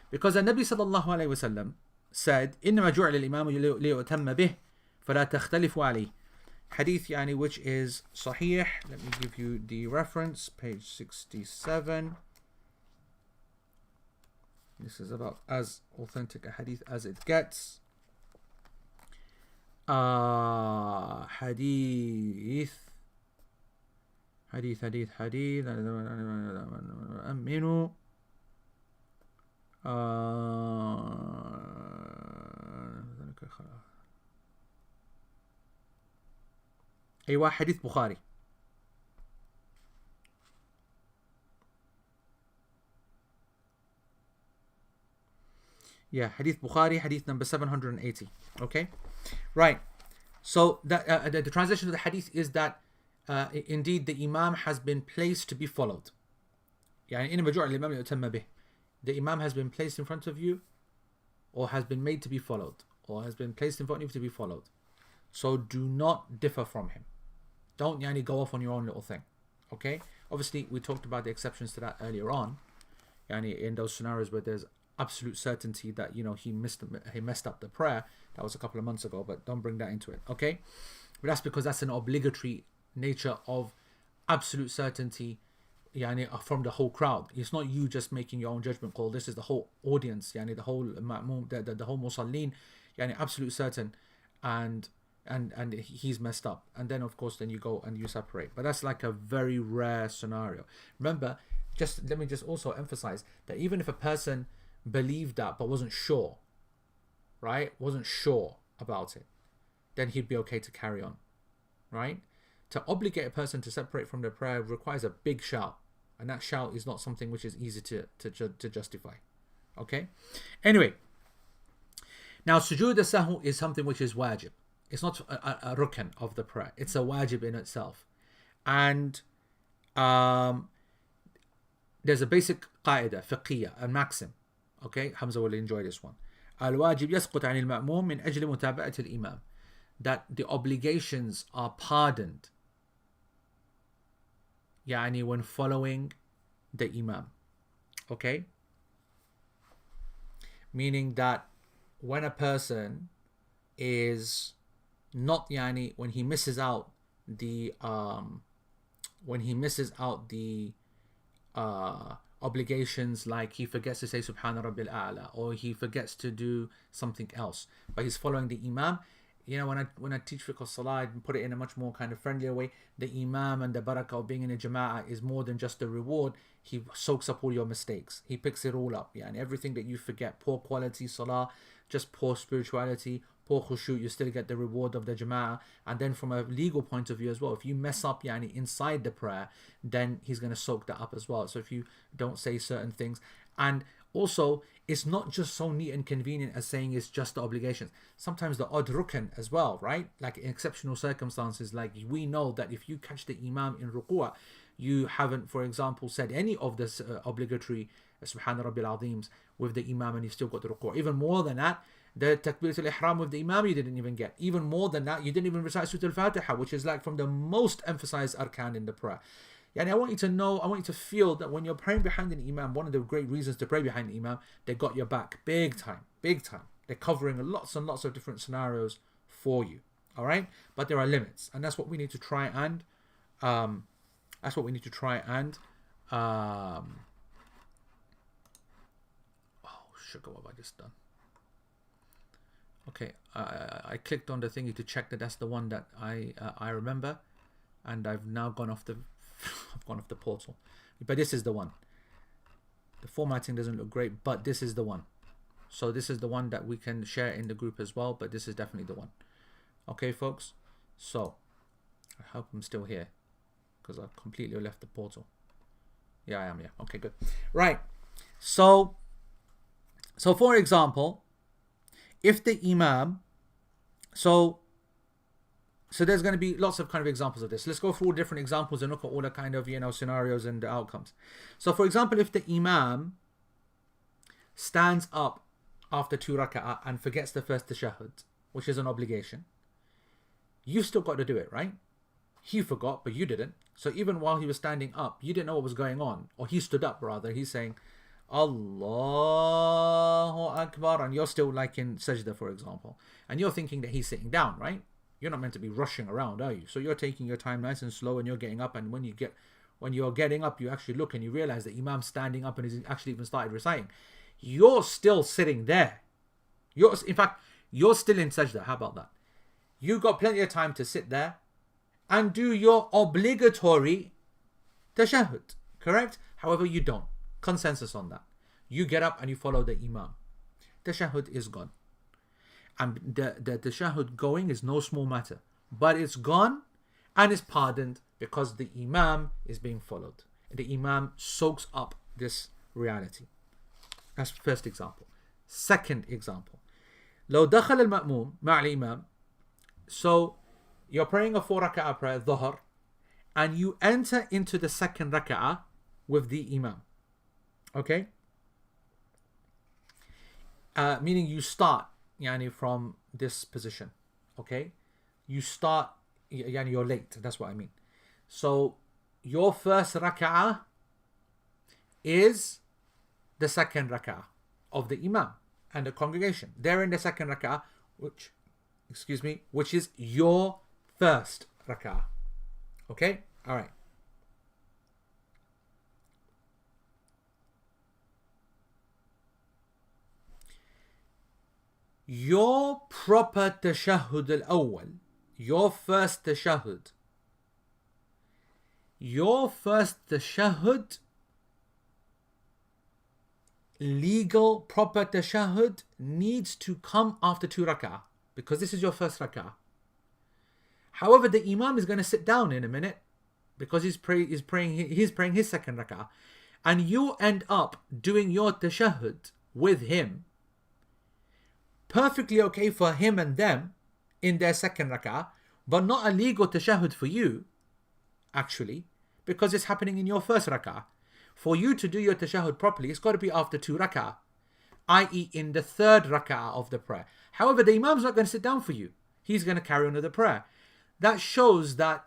Because the Nabi sallallahu alayhi wasallam said, إنما جعل الإمام ليؤتم به فلا تختلفوا عليه. Hadith which is sahih. Let me give you the reference, page 67. This is about as authentic a hadith as it gets. Hadith. أمنوا. أيوة حديث بخاري. Yeah, hadith Bukhari, hadith number 780. Okay, right. So the translation of the hadith is that indeed the Imam has been placed to be followed. The Imam has been placed in front of you, or has been made to be followed, or has been placed in front of you to be followed. So do not differ from him. Don't go off on your own little thing. Okay? Obviously, we talked about the exceptions to that earlier on. In those scenarios where there's absolute certainty that he messed up the prayer. That was a couple of months ago, but don't bring that into it. Okay? But that's because that's an obligatory nature of absolute certainty from the whole crowd. It's not you just making your own judgment call. This is the whole audience, the whole ma'mum, the whole musallin, absolute certain, and he's messed up, and then of course then you go and you separate. But that's like a very rare scenario. Remember, let me also emphasize that even if a person believed that but wasn't sure, right, wasn't sure about it, then he'd be okay to carry on, right? To obligate a person to separate from their prayer requires a big shout, and that shout is not something which is easy to justify. Okay? Anyway, now sujood as-sahw is something which is wajib. It's not a rukn of the prayer. It's a wajib in itself. And there's a basic qaida, fiqhiyya, a maxim. Okay? Hamza will enjoy this one. Al-wajib yasqut 'an al-ma'mum min ajli mutaba'at al-imam. That the obligations are pardoned when following the imam. Okay? Meaning that when a person is not when he misses out the obligations, like he forgets to say Subhana Rabbil A'la, or he forgets to do something else, but he's following the imam. When I teach fiqh salah and put it in a much more kind of friendlier way, the imam and the barakah of being in a jama'ah is more than just a reward. He soaks up all your mistakes. He picks it all up. And everything that you forget, poor quality salah, just poor spirituality, poor khushu, you still get the reward of the jama'ah. And then from a legal point of view as well, if you mess up inside the prayer, then he's going to soak that up as well. So if you don't say certain things, and also it's not just so neat and convenient as saying it's just the obligations. Sometimes the odd rukn as well, right? Like in exceptional circumstances, like we know that if you catch the imam in ruku', you haven't, for example, said any of this obligatory Subhana Rabbil Azeems with the imam, and you've still got the ruku'. Even more than that, the Takbiratul Ihram with the imam you didn't even get. Even more than that, you didn't even recite Surah Al-Fatiha, which is like from the most emphasized arkan in the prayer. And I want you to know, I want you to feel that when you're praying behind an imam, one of the great reasons to pray behind the imam, they got your back big time, big time. They're covering lots and lots of different scenarios for you. All right, but there are limits, and that's what we need to try and oh, sugar, what have I just done? Okay, I clicked on the thingy to check that that's the one that I remember, and I've now gone off the I've gone off the portal. But this is the one. The formatting doesn't look great, but this is the one. So this is the one that we can share in the group as well, but this is definitely the one. Okay, folks. So I hope I'm still here, because I've completely left the portal. Yeah, I am. Yeah. Okay, good. Right. So for example, if the imam, so there's going to be lots of kind of examples of this. Let's go through all different examples and look at all the kind of, scenarios and the outcomes. So for example, if the imam stands up after 2 rak'ah and forgets the first tashahhud, which is an obligation, you've still got to do it, right? He forgot, but you didn't. So even while he was standing up, you didn't know what was going on. Or he stood up, rather. He's saying, Allahu Akbar, and you're still like in sajda, for example. And you're thinking that he's sitting down, right? You're not meant to be rushing around, are you? So you're taking your time nice and slow, and you're getting up. And when you're getting up, you actually look and you realize that Imam's standing up and he's actually even started reciting. You're still sitting there. In fact, you're still in sajda. How about that? You got plenty of time to sit there and do your obligatory tashahhud, correct? However, you don't. Consensus on that. You get up and you follow the imam. Tashahhud is gone. And the tashahhud going is no small matter. But it's gone and it's pardoned because the imam is being followed. The imam soaks up this reality. That's the first example. Second example. لو دخل المأموم مع الإمام. So you're praying a 4 rak'ah prayer, dhuhr, and you enter into the second rak'ah with the imam. Okay? Meaning you start from this position. Okay? You start, you're late. That's what I mean. So your first rak'ah is the second rak'ah of the imam and the congregation. They're in the second rak'ah, which is your first rak'ah. Okay? Alright. Your proper tashahhud al-awwal, your first tashahhud, legal proper tashahhud needs to come after 2 rak'ah, because this is your first rak'ah. However, the imam is going to sit down in a minute because he's praying his second rak'ah, and you end up doing your tashahhud with him. Perfectly okay for him and them in their second rak'ah, but not a legal tashahhud for you, actually, because it's happening in your first rak'ah. For you to do your tashahhud properly, it's got to be after 2 rak'ah, i.e. in the third rak'ah of the prayer. However, the imam's not going to sit down for you. He's going to carry on with the prayer. That shows that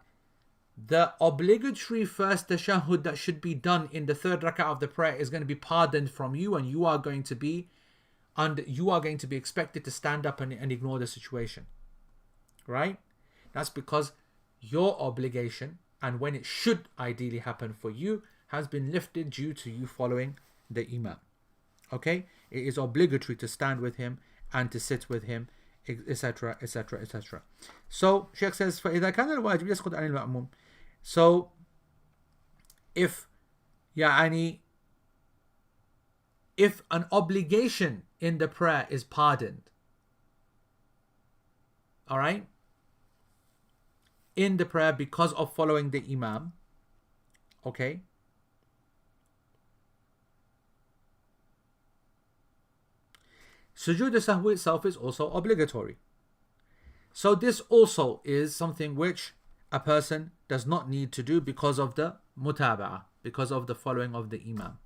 the obligatory first tashahhud that should be done in the third rak'ah of the prayer is going to be pardoned from you, and you are going to be expected to stand up and ignore the situation. Right? That's because your obligation, and when it should ideally happen for you, has been lifted due to you following the imam. Okay? It is obligatory to stand with him and to sit with him, etc., etc., etc. So, Sheikh says, فَإِذَا كَانَ الْوَاجِبْ يَسْقُطْ عَنِ الْمَأْمُومِ. So, if an obligation in the prayer is pardoned, all right, in the prayer because of following the Imam, okay, sujood sahwi itself is also obligatory. So this also is something which a person does not need to do because of the mutaba'ah, because of the following of the Imam.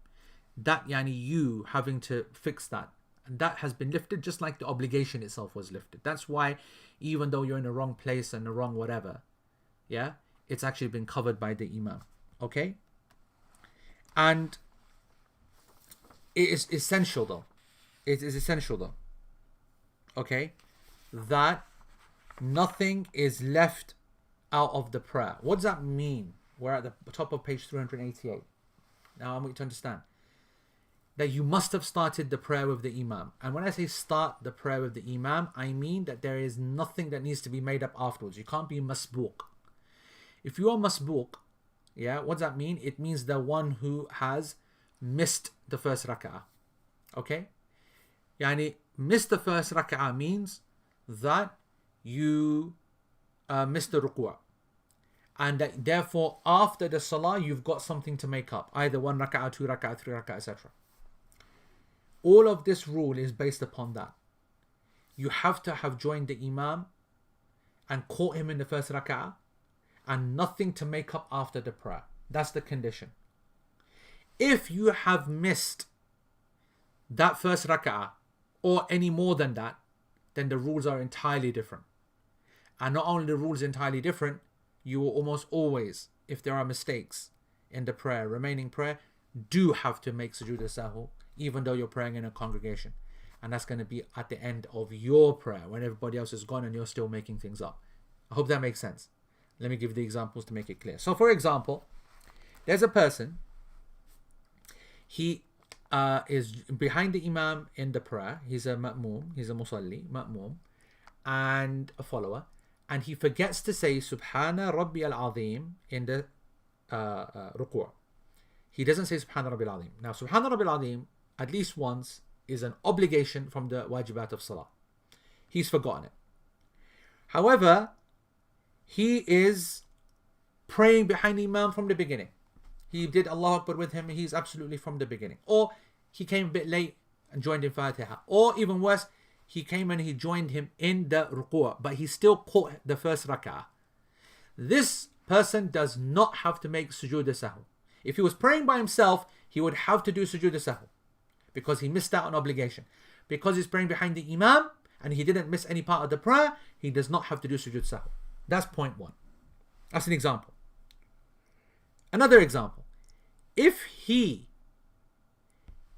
That you having to fix that. And that has been lifted just like the obligation itself was lifted. That's why even though you're in the wrong place and the wrong whatever, yeah, it's actually been covered by the Imam. Okay? And it is essential though. It is essential though. Okay? That nothing is left out of the prayer. What does that mean? We're at the top of page 388. Now I want you to understand that you must have started the prayer with the Imam. And when I say start the prayer with the Imam, I mean that there is nothing that needs to be made up afterwards. You can't be masbuq. If you are masbuq, yeah, what does that mean? It means the one who has missed the first rak'ah. Okay? Missed the first rak'ah means that you missed the ruku'. And that therefore after the salah you've got something to make up. Either 1 rak'ah, 2 rak'ah, 3 rak'ah, etc. All of this rule is based upon that. You have to have joined the Imam and caught him in the first rak'ah and nothing to make up after the prayer. That's the condition. If you have missed that first rak'ah or any more than that, then the rules are entirely different. And not only the rules are entirely different, you will almost always, if there are mistakes in the prayer, remaining prayer, do have to make sujood al-sahw, even though you're praying in a congregation. And that's going to be at the end of your prayer, when everybody else is gone and you're still making things up. I hope that makes sense. Let me give the examples to make it clear. So for example, there's a person, he is behind the Imam in the prayer. He's a ma'moom, he's a musalli, ma'moom, and a follower. And he forgets to say Subhana Rabbi al-Azim in the ruku'. He doesn't say Subhana Rabbi al-Azim. Now Subhana Rabbi al-Azim at least once is an obligation from the wajibat of salah. He's forgotten it. However, he is praying behind the Imam from the beginning. He did Allahu Akbar with him. He's absolutely from the beginning. Or he came a bit late and joined in Fatiha. Or even worse, he came and he joined him in the ruku', but he still caught the first rak'ah. This person does not have to make sujood al-sahw. If he was praying by himself, he would have to do sujood al-sahw because he missed out on obligation. Because he's praying behind the Imam and he didn't miss any part of the prayer, he does not have to do sujood al-sahw. That's point one. That's an example. Another example. If he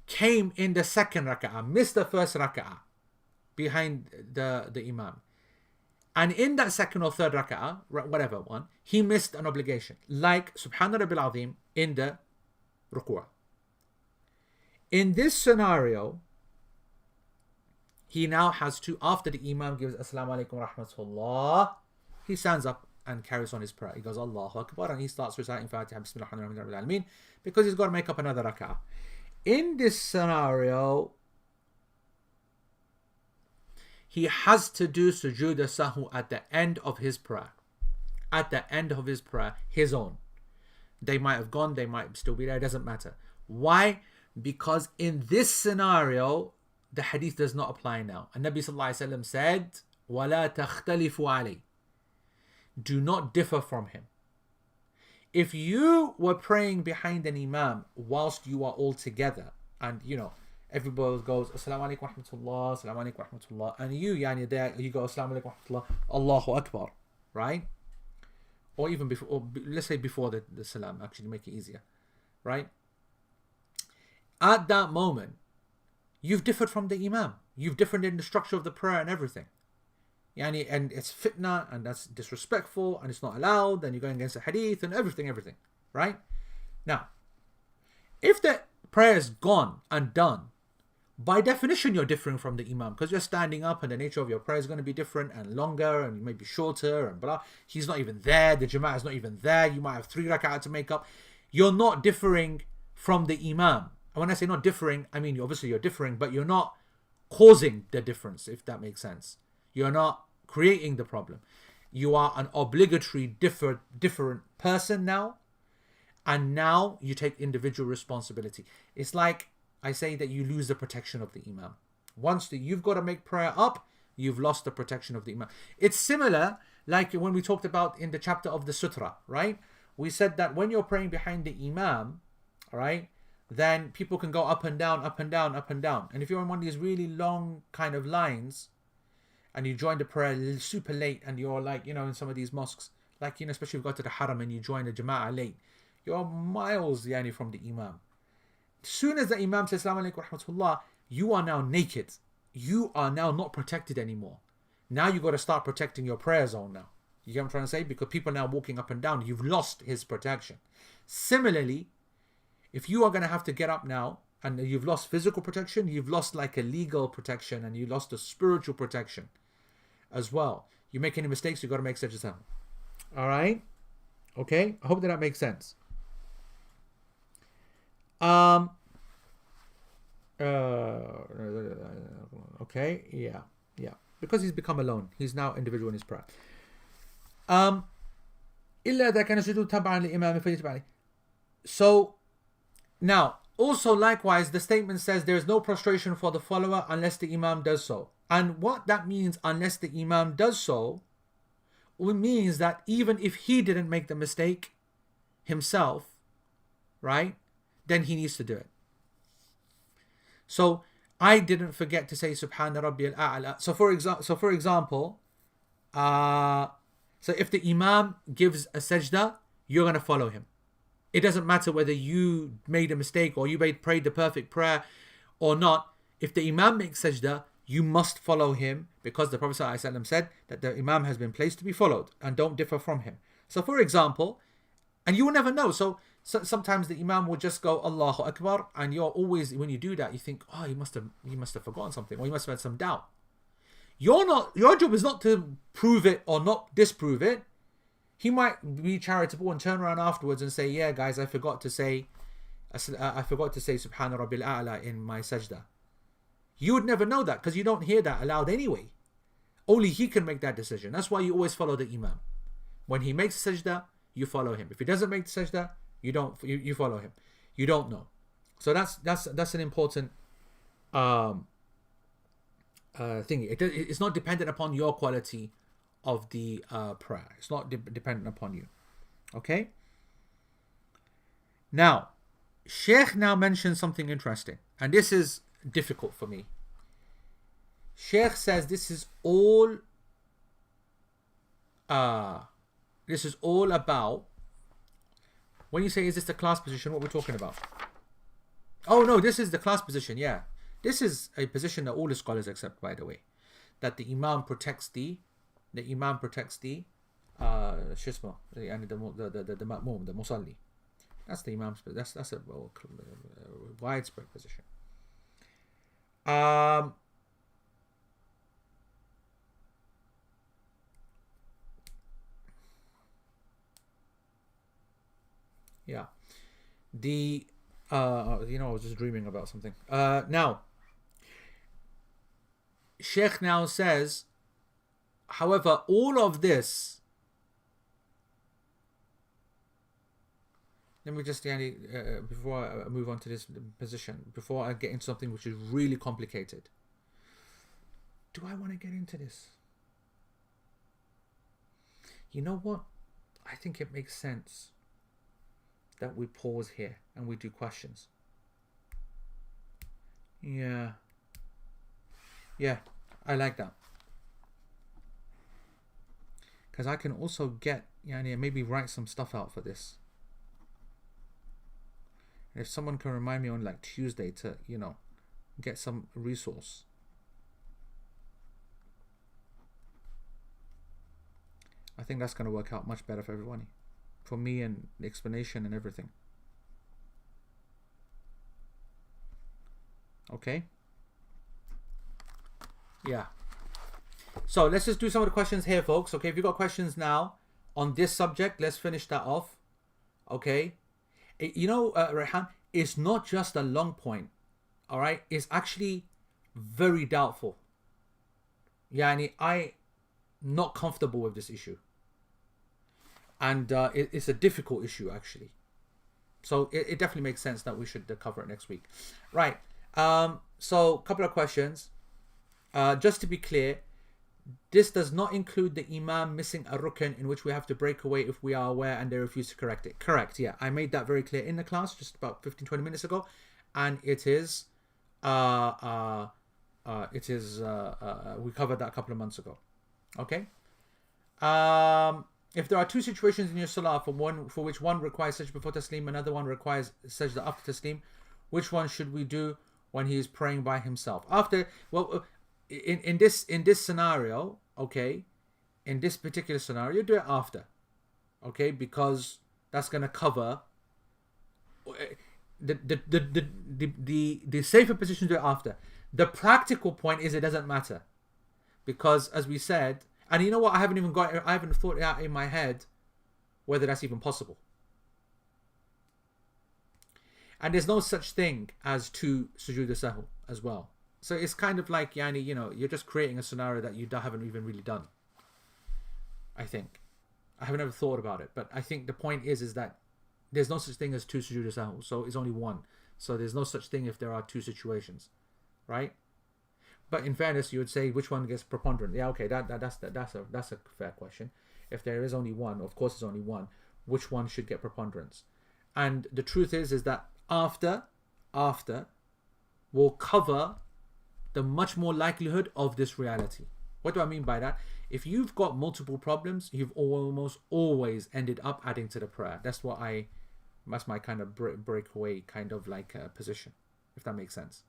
came in the second rak'ah, missed the first rak'ah behind the Imam, and in that second or third rak'ah, whatever one, he missed an obligation, like Subhana Rabbil Azim in the ruku'. In this scenario, he now has to, after the Imam gives Assalamu alaikum rahmatullah, he stands up and carries on his prayer. He goes Allahu Akbar and he starts reciting Fatiha Bismillahirrahmanirrahim because he's got to make up another rak'ah. In this scenario, he has to do sujood al-sahw at the end of his prayer. At the end of his prayer, his own. They might have gone, they might still be there, it doesn't matter. Why? Because in this scenario, the hadith does not apply now. And Nabi sallallahu alaihi wasallam said, وَلَا تَخْتَلِفُوا عَلَيْهِ. Do not differ from him. If you were praying behind an Imam whilst you are all together, and everybody goes Assalamu alaikum rahmatullah, Assalamu alaikum rahmatullah, and you there, you go Assalamu alaikum rahmatullah, Allahu Akbar, right? Or even before, or let's say before the salam, actually to make it easier, right? At that moment, you've differed from the Imam. You've differed in the structure of the prayer and everything. And it's fitna, and that's disrespectful, and it's not allowed, and you're going against the hadith and everything, right? Now, if the prayer is gone and done, by definition you're differing from the Imam, because you're standing up and the nature of your prayer is going to be different and longer and maybe shorter and blah. He's not even there, the Jama'ah is not even there, you might have 3 rak'ah to make up. You're not differing from the Imam. And when I say not differing, I mean obviously you're differing, but you're not causing the difference, if that makes sense. You're not creating the problem. You are an obligatory different person now, and now you take individual responsibility. It's like I say that you lose the protection of the imam. Once you've got to make prayer up, you've lost the protection of the imam. It's similar like when we talked about in the chapter of the sutra, right? We said that when you're praying behind the imam, all right, then people can go up and down, up and down, up and down. And if you're on one of these really long kind of lines, and you join the prayer super late, and you're like, in some of these mosques, like, especially if you go to the haram and you join the jama'ah late, you're miles from the imam. As soon as the imam says, Assalamu alaikum wa rahmatullah, you are now naked. You are now not protected anymore. Now you got to start protecting your prayer zone now. You get what I'm trying to say? Because people are now walking up and down. You've lost his protection. Similarly, if you are going to have to get up now, and you've lost physical protection, you've lost like a legal protection, and you lost a spiritual protection as well. You make any mistakes, you've got to make sajda. All right? Okay? I hope that makes sense. Okay, yeah. Because he's become alone. He's now individual in his prayer. So, now, also likewise, the statement says there is no prostration for the follower unless the imam does so. And what that means, unless the imam does so, it means that even if he didn't make the mistake himself, right, then he needs to do it. So I didn't forget to say Subhana Rabbiyal A'la. So for example, so if the imam gives a sajda, you're going to follow him. It doesn't matter whether you made a mistake or you prayed the perfect prayer or not. If the imam makes sajda, you must follow him, because the Prophet ﷺ said that the imam has been placed to be followed, and don't differ from him. So for example, and you will never know. So sometimes the imam will just go Allahu Akbar, and you're always, when you do that, you think, oh, he must have forgotten something, or he must have had some doubt. Your job is not to prove it or not disprove it. He might be charitable and turn around afterwards and say, yeah, guys, I forgot to say Subhana Rabbil A'la in my sajda. You would never know that, because you don't hear that aloud anyway. Only he can make that decision. That's why you always follow the imam. When he makes sajda, you follow him. If he doesn't make the sajda, you follow him. You don't know. So that's an important thing. It's not dependent upon your quality of the prayer. It's not dependent upon you. Okay? Now, Sheikh now mentions something interesting, and this is difficult for me. Sheikh says this is all about, when you say is this the class position, what we're talking about? Oh no, this is the class position. Yeah, this is a position that all the scholars accept, by the way, that the imam protects the shisma, the ma'mum, the musalli. That's the imam's. That's a widespread position. Yeah. I was just dreaming about something. Now, Sheikh now says, however, all of this. Let me just, before I move on to this position, before I get into something which is really complicated. Do I want to get into this? You know what? I think it makes sense that we pause here and we do questions. Yeah, I like that. Because I can also get, maybe write some stuff out for this. If someone can remind me on like Tuesday to, get some resource. I think that's going to work out much better for everyone. For me and the explanation and everything. Okay? Yeah. So let's just do some of the questions here, folks. Okay, if you've got questions now on this subject, let's finish that off. Okay? Rehan, it's not just a long point. All right? It's actually very doubtful. I not comfortable with this issue. And it's a difficult issue, actually. So it definitely makes sense that we should cover it next week. Right. So a couple of questions. Just to be clear, this does not include the imam missing a rukn in which we have to break away if we are aware and they refuse to correct it. Correct, yeah. I made that very clear in the class just about 15-20 minutes ago. And it is... we covered that a couple of months ago. Okay? If there are two situations in your salah for which one requires sajda before taslim, another one requires sajda after taslim, which one should we do when he is praying by himself? After, well, in this scenario, okay, in this particular scenario, do it after, okay, because that's going to cover the safer position to do it after. The practical point is it doesn't matter, because as we said, and you know what, I haven't thought it out in my head whether that's even possible. And there's no such thing as two sujood sahu as well. So it's kind of like, yani, you know, you're just creating a scenario that you haven't even really done. I think. I haven't ever thought about it. But I think the point is that there's no such thing as two sujood sahu. So it's only one. So there's no such thing if there are two situations. Right? But in fairness, you would say which one gets preponderant. Yeah, okay, that's a fair question. If there is only one, of course there's only one, which one should get preponderance? And the truth is that after will cover the much more likelihood of this reality. What do I mean by that? If you've got multiple problems, you've almost always ended up adding to the prayer. That's my kind of breakaway kind of like position, if that makes sense.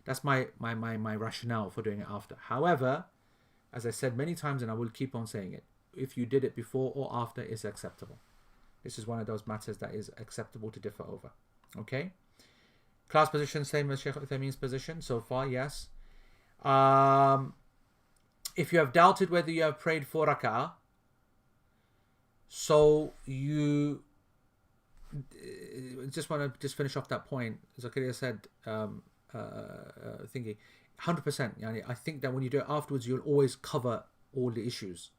That's my rationale for doing it after. However, as I said many times, and I will keep on saying it, if you did it before or after, it's acceptable. This is one of those matters that is acceptable to differ over. Okay? Class position, same as Shaykh Uthaymeen's position so far, yes. If you have doubted whether you have prayed 4 rak'ah, so you just want to finish off that point. Zakaria said, thinking 100%. Yani, I think that when you do it afterwards, you'll always cover all the issues.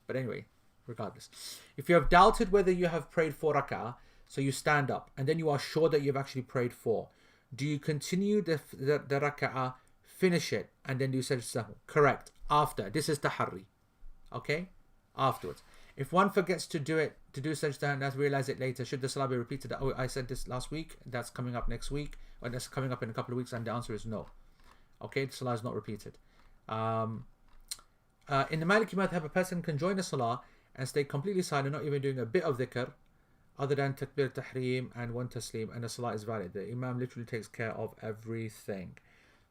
But anyway, regardless, if you have doubted whether you have prayed 4 rak'ah, so you stand up and then you are sure that you've actually prayed 4, do you continue the rak'ah, finish it, and then do sajda sahwi? Correct. After. This is tahari. Okay? Afterwards. If one forgets to do sajda and does realize it later, should the salah be repeated? Oh, I said this last week. That's coming up next week. Or that's coming up in a couple of weeks, and the answer is no. Okay? The salah is not repeated. In the Maliki madhab, a person can join the salah and stay completely silent, not even doing a bit of dhikr, other than takbir tahreem and one taslim, and the salah is valid. The imam literally takes care of everything.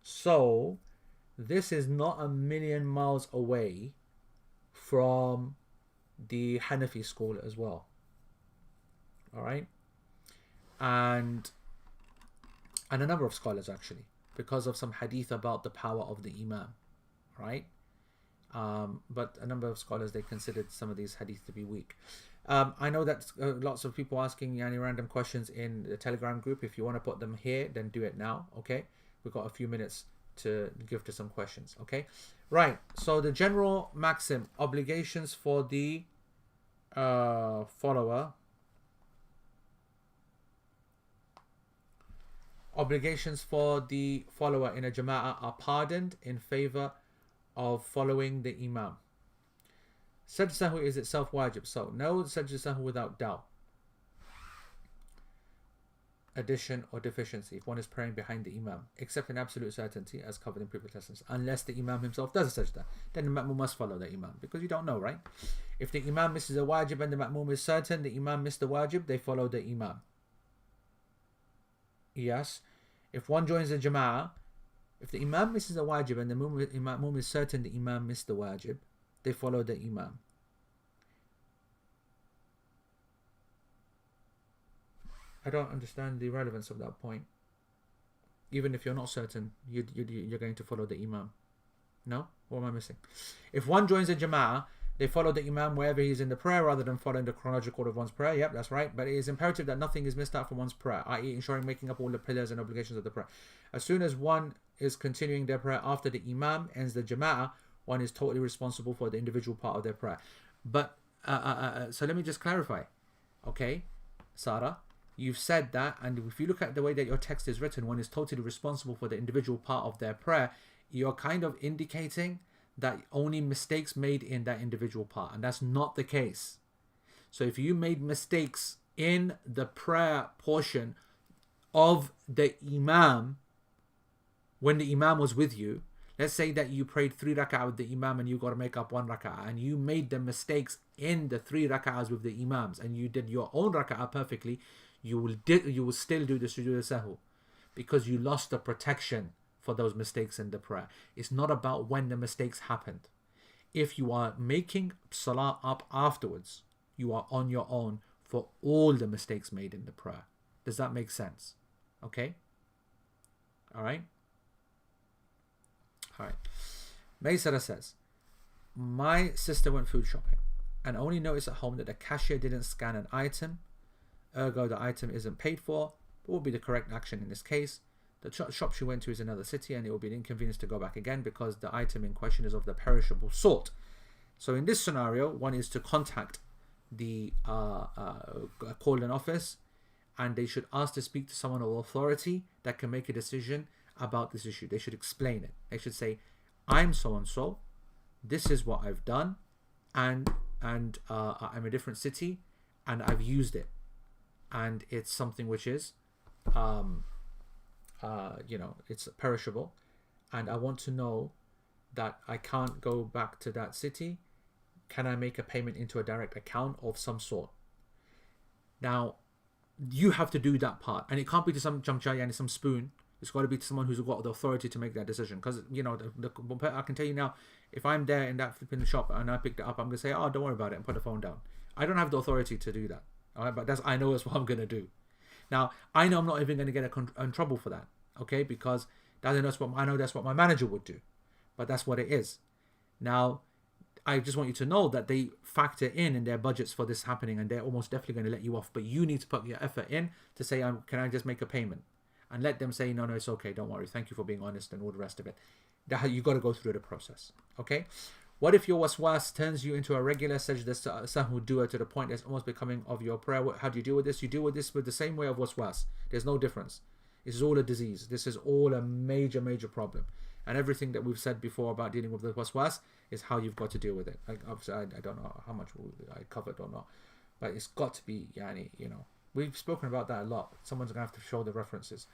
So this is not a million miles away from the Hanafi school as well. Alright? And a number of scholars actually, because of some hadith about the power of the imam. Right? But a number of scholars, they considered some of these hadith to be weak. I know that lots of people asking any random questions in the Telegram group. If you want to put them here, then do it now. Okay, we've got a few minutes to give to some questions. Okay, right. So the general maxim: obligations for the follower. Obligations for the follower in a jama'ah are pardoned in favor of following the imam. Sajda sahwi is itself wajib, so no sajda sahwi without doubt, addition or deficiency if one is praying behind the imam, except in absolute certainty as covered in previous lessons. Unless the imam himself does a sajda, then the ma'mum must follow the imam, because you don't know, right? If the imam misses a wajib and the ma'mum is certain the imam missed the wajib, they follow the imam. Yes, if one joins the jama'ah, if the imam misses a wajib and the ma'mum is certain the imam missed the wajib, they follow the imam. I don't understand the relevance of that point. Even if you're not certain, you're going to follow the imam. No? What am I missing? If one joins the jama'ah, they follow the imam wherever he is in the prayer rather than following the chronological order of one's prayer. Yep, that's right. But it is imperative that nothing is missed out from one's prayer, i.e. ensuring making up all the pillars and obligations of the prayer. As soon as one is continuing their prayer after the imam ends the jama'ah, one is totally responsible for the individual part of their prayer. But so let me just clarify. Okay, Sarah, you've said that, and if you look at the way that your text is written, one is totally responsible for the individual part of their prayer. You're kind of indicating that only mistakes made in that individual part, and that's not the case. So if you made mistakes in the prayer portion of the Imam, when the Imam was with you, let's say that you prayed 3 rak'ah with the Imam and you got to make up 1 rak'ah, and you made the mistakes in the 3 rak'ahs with the Imams, and you did your own rak'ah perfectly, you will still do the sujood sahu, because you lost the protection for those mistakes in the prayer. It's not about when the mistakes happened. If you are making salah up afterwards, you are on your own for all the mistakes made in the prayer. Does that make sense? Okay? Alright? Alright. Maysara says, my sister went food shopping and only noticed at home that the cashier didn't scan an item, ergo the item isn't paid for. What would be the correct action in this case? The shop she went to is another city, and it will be an inconvenience to go back again because the item in question is of the perishable sort. So in this scenario, one is to contact the call an office, and they should ask to speak to someone of authority that can make a decision about this issue. They should explain it. They should say, I'm so and so, this is what I've done, and I'm a different city and I've used it, and it's something which is it's perishable, and I want to know that I can't go back to that city. Can I make a payment into a direct account of some sort? Now, you have to do that part, and it can't be to some jamjaya and some spoon. It's got to be to someone who's got the authority to make that decision. Because I can tell you now, if I'm there in that flipping shop and I picked it up, I'm gonna say, "Oh, don't worry about it," and put the phone down. I don't have the authority to do that. All right, but I know that's what I'm gonna do. Now, I know I'm not even gonna get in trouble for that. Okay, because I know that's what my manager would do, but that's what it is. Now, I just want you to know that they factor in their budgets for this happening, and they're almost definitely going to let you off. But you need to put your effort in to say, can I just make a payment? And let them say, no, it's okay, don't worry, thank you for being honest, and all the rest of it. You got to go through the process. Okay? What if your waswas turns you into a regular sajda sahwu doer to the point it's almost becoming of your prayer? How do you deal with this? You deal with this with the same way of waswas. There's no difference. This is all a disease. This is all a major, major problem. And everything that we've said before about dealing with the waswas is how you've got to deal with it. Obviously, I don't know how much I covered or not, but it's got to be, we've spoken about that a lot. Someone's going to have to show the references.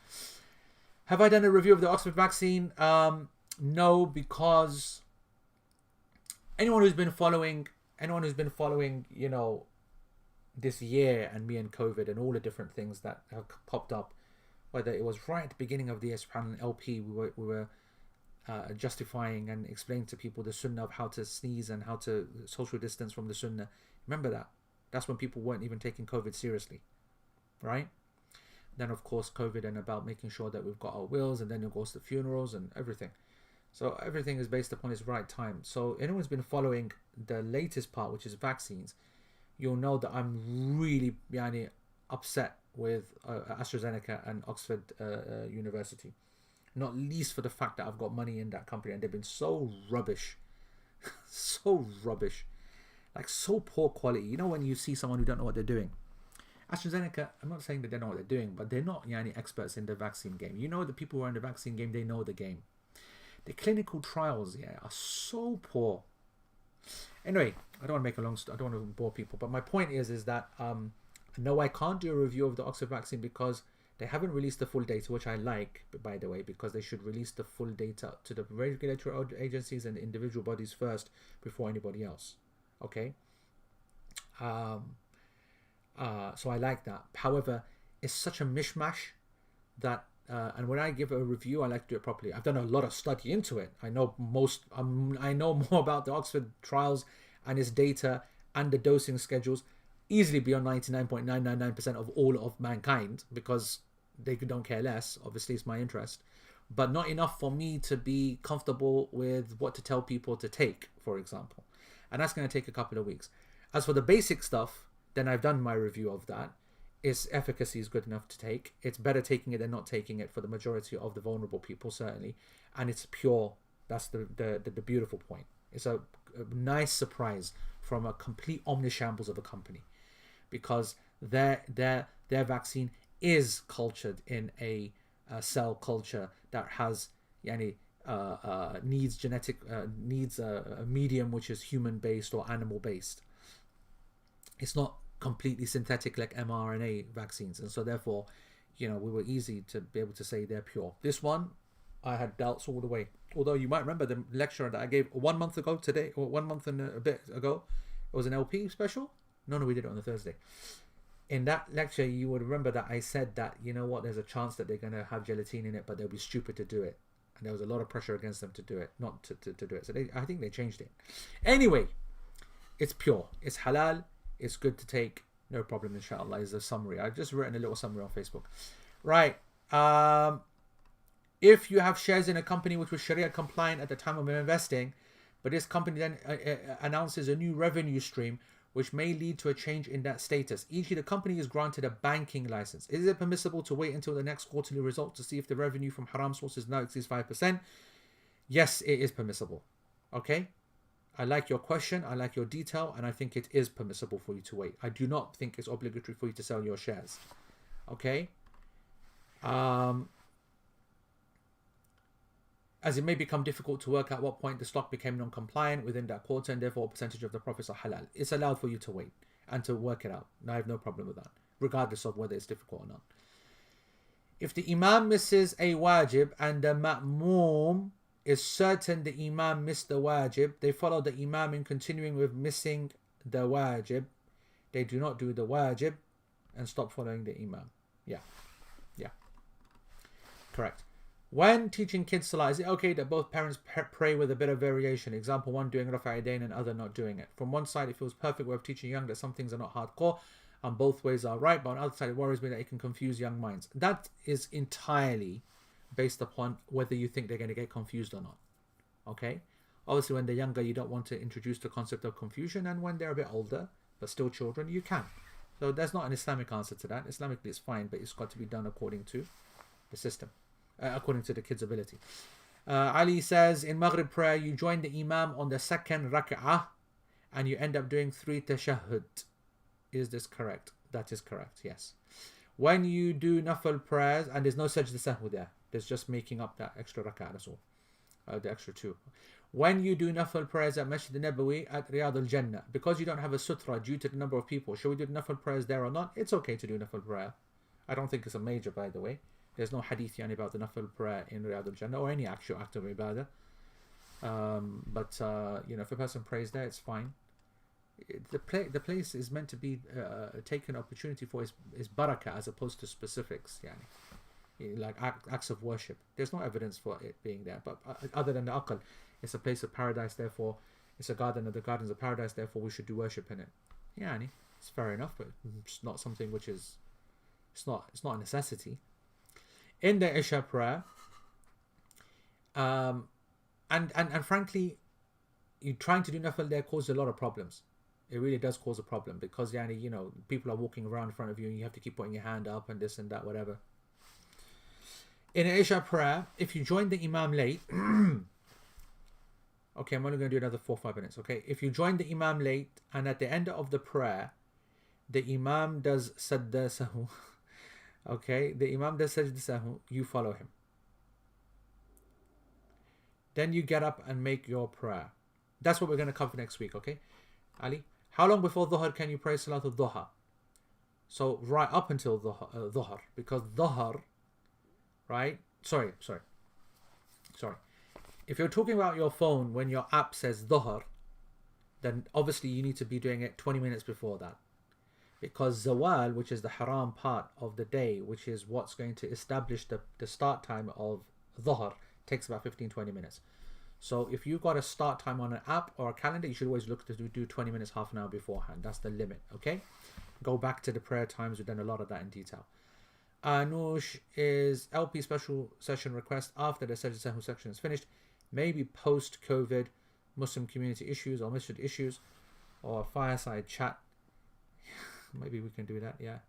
Have I done a review of the Oxford vaccine? No, because anyone who's been following, this year and me and COVID and all the different things that have popped up, whether it was right at the beginning of the Espran LP, we were justifying and explaining to people the sunnah of how to sneeze and how to social distance from the sunnah. Remember that. That's when people weren't even taking COVID seriously, right? Then of course COVID and about making sure that we've got our wills, and then it goes to funerals and everything. So everything is based upon its right time. So anyone's been following the latest part, which is vaccines, you'll know that I'm really upset with AstraZeneca and Oxford University. Not least for the fact that I've got money in that company and they've been so rubbish. So rubbish. Like so poor quality. You know when you see someone who don't know what they're doing. AstraZeneca, I'm not saying that they know what they're doing, but they're not experts in the vaccine game. You know the people who are in the vaccine game, they know the game. The clinical trials are so poor. Anyway, I don't want to make a long story. I don't want to bore people. But my point is that no, I can't do a review of the Oxford vaccine because they haven't released the full data, which I like, by the way, because they should release the full data to the regulatory agencies and individual bodies first before anybody else. Okay? So I like that. However, it's such a mishmash that, and when I give a review, I like to do it properly. I've done a lot of study into it. I know I know more about the Oxford trials and its data and the dosing schedules easily beyond 99.999% of all of mankind, because they don't care less. Obviously, it's my interest, but not enough for me to be comfortable with what to tell people to take, for example. And that's going to take a couple of weeks. As for the basic stuff, then I've done my review of that. Its efficacy is good enough to take. It's better taking it than not taking it for the majority of the vulnerable people, certainly. And it's pure. That's the beautiful point. It's a nice surprise from a complete omnishambles of a company, because their vaccine is cultured in a cell culture that has needs genetic needs a medium which is human based or animal based. It's not completely synthetic like mRNA vaccines, and so therefore, we were easy to be able to say they're pure. This one, I had doubts all the way. Although you might remember the lecture that I gave 1 month ago today, or 1 month and a bit ago, it was an LP special. No, we did it on the Thursday. In that lecture, you would remember that I said that, there's a chance that they're going to have gelatine in it, but they'll be stupid to do it. And there was a lot of pressure against them to do it, not to do it. So I think they changed it. Anyway, it's pure. It's halal. It's good to take. No problem, inshallah, is a summary. I've just written a little summary on Facebook. Right. If you have shares in a company which was Sharia compliant at the time of investing, but this company then announces a new revenue stream which may lead to a change in that status. E.g., the company is granted a banking license. Is it permissible to wait until the next quarterly result to see if the revenue from haram sources now exceeds 5%? Yes, it is permissible. Okay? I like your question, I like your detail, and I think it is permissible for you to wait. I do not think it's obligatory for you to sell your shares. Okay? As it may become difficult to work out what point the stock became non-compliant within that quarter, and therefore a percentage of the profits are halal. It's allowed for you to wait and to work it out. And I have no problem with that, regardless of whether it's difficult or not. If the imam misses a wajib and the ma'moom is certain the imam missed the wajib, they follow the imam in continuing with missing the wajib. They do not do the wajib and stop following the imam. Yeah. Correct. When teaching kids salah, is it okay that both parents pray with a bit of variation? Example, one doing rafa' yadayn and other not doing it. From one side, it feels perfect way of teaching young that some things are not hardcore and both ways are right, but on the other side, it worries me that it can confuse young minds. That is entirely based upon whether you think they're going to get confused or not. Okay? Obviously, when they're younger, you don't want to introduce the concept of confusion, and when they're a bit older, but still children, you can. So there's not an Islamic answer to that. Islamically, it's fine, but it's got to be done according to the system. According to the kid's ability. Ali says, in Maghrib prayer, you join the Imam on the second rak'ah and you end up doing 3 tashahhud. Is this correct? That is correct, yes. When you do nafil prayers, and there's no sajda sahwu there, there's just making up that extra rak'ah, that's all. The extra 2. When you do nafil prayers at Masjid Nabawi at Riyadh al-Jannah, because you don't have a sutra due to the number of people, should we do nafil prayers there or not? It's okay to do nafil prayer. I don't think it's a major, by the way. There's no hadith about the nafil prayer in Riyadh al-Jannah or any actual act of ibadah. But if a person prays there, it's fine. The place is meant to be taken opportunity for is barakah as opposed to specifics, like acts of worship. There's no evidence for it being there, but other than the aql, it's a place of paradise, therefore it's a garden of the gardens of paradise, therefore we should do worship in it. It's fair enough, but it's not something which is it's not a necessity. In the Isha prayer, and frankly, you trying to do nafil there causes a lot of problems. It really does cause a problem because people are walking around in front of you and you have to keep putting your hand up and this and that, whatever. In the Isha prayer, if you join the Imam late, okay, I'm only going to do another 4 or 5 minutes. Okay, if you join the Imam late and at the end of the prayer, the Imam does sadda sahu. Okay, the Imam does sajda sahu, you follow him. Then you get up and make your prayer. That's what we're going to cover next week, okay? Ali, how long before Dhuhr can you pray Salat al-Dhuhr? So right up until Dhuhr, because Dhuhr, right? Sorry. If you're talking about your phone when your app says Dhuhr, then obviously you need to be doing it 20 minutes before that. Because Zawal, which is the haram part of the day, which is what's going to establish the start time of Dhuhr, takes about 15-20 minutes. So if you've got a start time on an app or a calendar, you should always look to do 20 minutes, half an hour beforehand. That's the limit, okay? Go back to the prayer times. We've done a lot of that in detail. Anush is LP special session request after the Sajda Sahwu section is finished. Maybe post-COVID Muslim community issues or masjid issues or fireside chat. Maybe we can do that, yeah.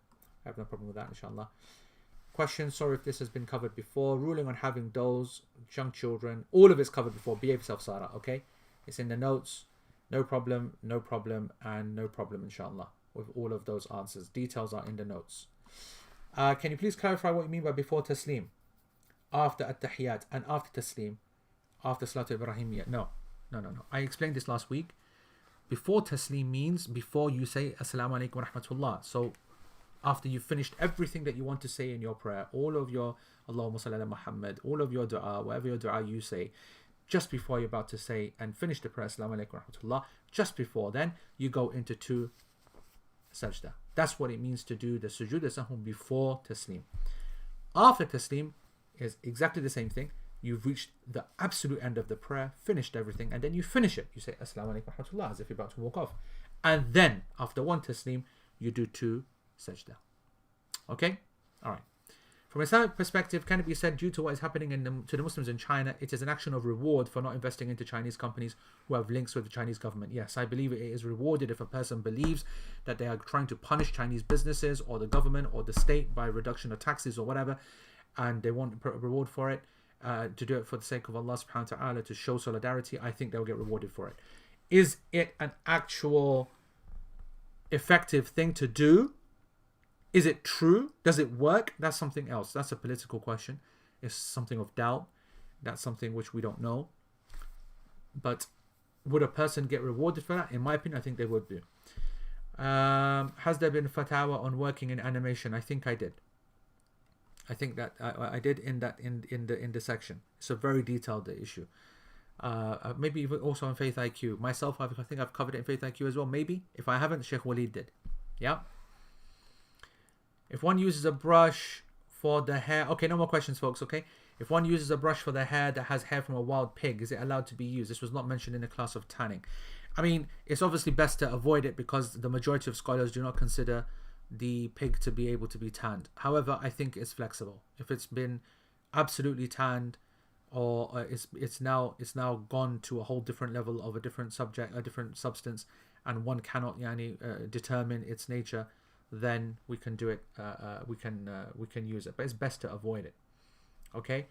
I have no problem with that, inshallah. Question, sorry if this has been covered before. Ruling on having dolls, young children. All of it's covered before. Behave yourself, Sarah, okay? It's in the notes. No problem, no problem, and no problem, inshallah, with all of those answers. Details are in the notes. Can you please clarify what you mean by before taslim, after at-tahiyat, and after taslim, after Salatu Ibrahimiyya? No. I explained this last week. Before taslim means before you say Assalamu alaikum wa rahmatullah. So after you've finished everything that you want to say in your prayer, all of your Allahumma salli ala Muhammad, all of your dua, whatever your dua you say, just before you're about to say and finish the prayer, Assalamu alaikum wa rahmatullah, just before then, you go into 2 sajda. That's what it means to do the sujood as-sahwi before taslim. After taslim is exactly the same thing. You've reached the absolute end of the prayer, finished everything, and then you finish it. You say Assalamu alaikum wa rahmatullah as if you're about to walk off. And then, after 1 taslim, you do 2 sajda. Okay? Alright. From a Islamic perspective, can it be said due to what is happening to the Muslims in China, it is an action of reward for not investing into Chinese companies who have links with the Chinese government? Yes, I believe it is rewarded if a person believes that they are trying to punish Chinese businesses or the government or the state by reduction of taxes or whatever, and they want a reward for it, to do it for the sake of Allah subhanahu wa ta'ala, to show solidarity. I think they'll get rewarded for it. Is it an actual effective thing to do? Is it true? Does it work? That's something else. That's a political question. It's something of doubt. That's something which we don't know. But would a person get rewarded for that? In my opinion, I think they would do. Has there been fatwa on working in animation? I think I did. I think that I did in the section. It's a very detailed issue. Maybe even also on Faith IQ. Myself, I think I've covered it in Faith IQ as well. Maybe. If I haven't, Sheikh Walid did. Yeah. If one uses a brush for the hair... Okay, no more questions, folks, okay? If one uses a brush for the hair that has hair from a wild pig, is it allowed to be used? This was not mentioned in the class of tanning. I mean, it's obviously best to avoid it because the majority of scholars do not consider the pig to be able to be tanned. However, I think it's flexible. If it's been absolutely tanned, or it's now gone to a whole different level of a different subject, a different substance, and one cannot determine its nature, then we can do it. We can use it, but it's best to avoid it. Okay.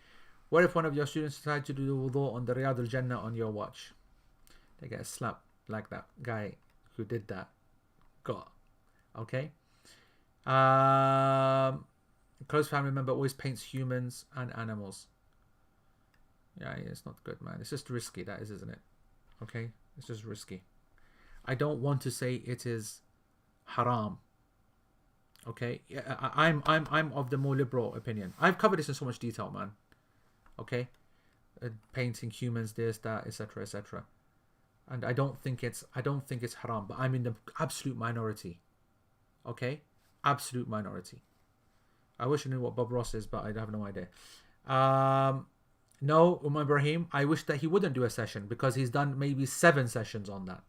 What if one of your students decide to do the wudu on the Riyadh al-Jannah on your watch? They get a slap like that guy who did that got. Okay. Close family member always paints humans and animals. Yeah, it's not good, man. It's just risky, that is, isn't it? Okay, it's just risky. I don't want to say it is haram. Okay, I'm of the more liberal opinion. I've covered this in so much detail, man. Okay, painting humans, this, that, etc., etc. And I don't think it's haram, but I'm in the absolute minority. Okay, absolute minority. I wish I knew what Bob Ross is, but I have no idea. No, Umar Ibrahim, I wish that he wouldn't do a session because he's done maybe 7 sessions on that.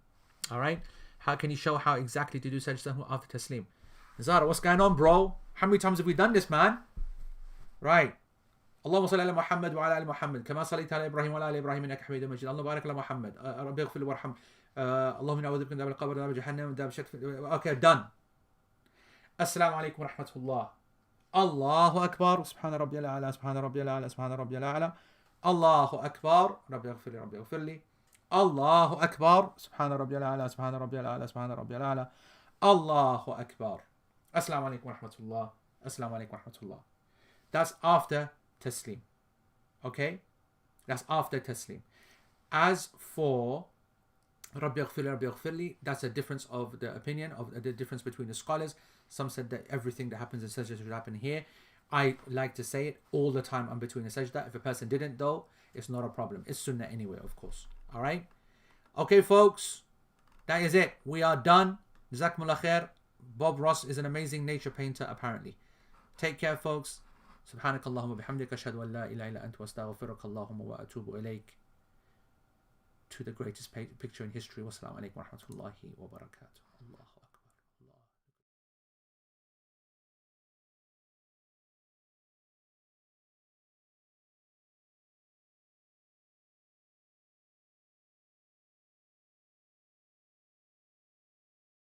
All right, how can you show how exactly to do sajda after taslim? Zara, what's going on, bro? How many times have we done this, man? Right. اللهم صل على محمد وعلى ال محمد كما صليت على ابراهيم وعلى ال ابراهيم انك حميد مجيد اللهم بارك على محمد ربي اغفر وارحم اللهم انا اعوذ بك من عذاب القبر وعذاب جهنم وعذاب الشك. Okay, done. السلام عليكم ورحمة الله. الله أكبر. سبحان ربي الأعلى سبحان ربي الأعلى سبحان ربي الأعلى. الله أكبر. ربي اغفر لي ربي اغفر لي. الله أكبر. سبحان ربي الأعلى سبحان ربي الأعلى سبحان ربي الأعلى. الله أكبر. Assalamu alaikum wa rahmatullah. Assalamu alaikum wa rahmatullah. That's after taslim. Okay? That's after taslim. As for Rabbi Aghfirli, that's a difference of the opinion, of the difference between the scholars. Some said that everything that happens in sajda should happen here. I like to say it all the time in between the sajda. If a person didn't though, it's not a problem. It's sunnah anyway, of course. Alright? Okay, folks. That is it. We are done. Jazakumullah khair. Bob Ross is an amazing nature painter, apparently. Take care, folks. سبحانك اللهم وبحمدك أشهد أن لا إله إلا أنت وأستغفرك اللهم وأتوب إليك. To the greatest picture in history. Wassalamu alaikum wa rahmatullahi wa barakatuh. Allah.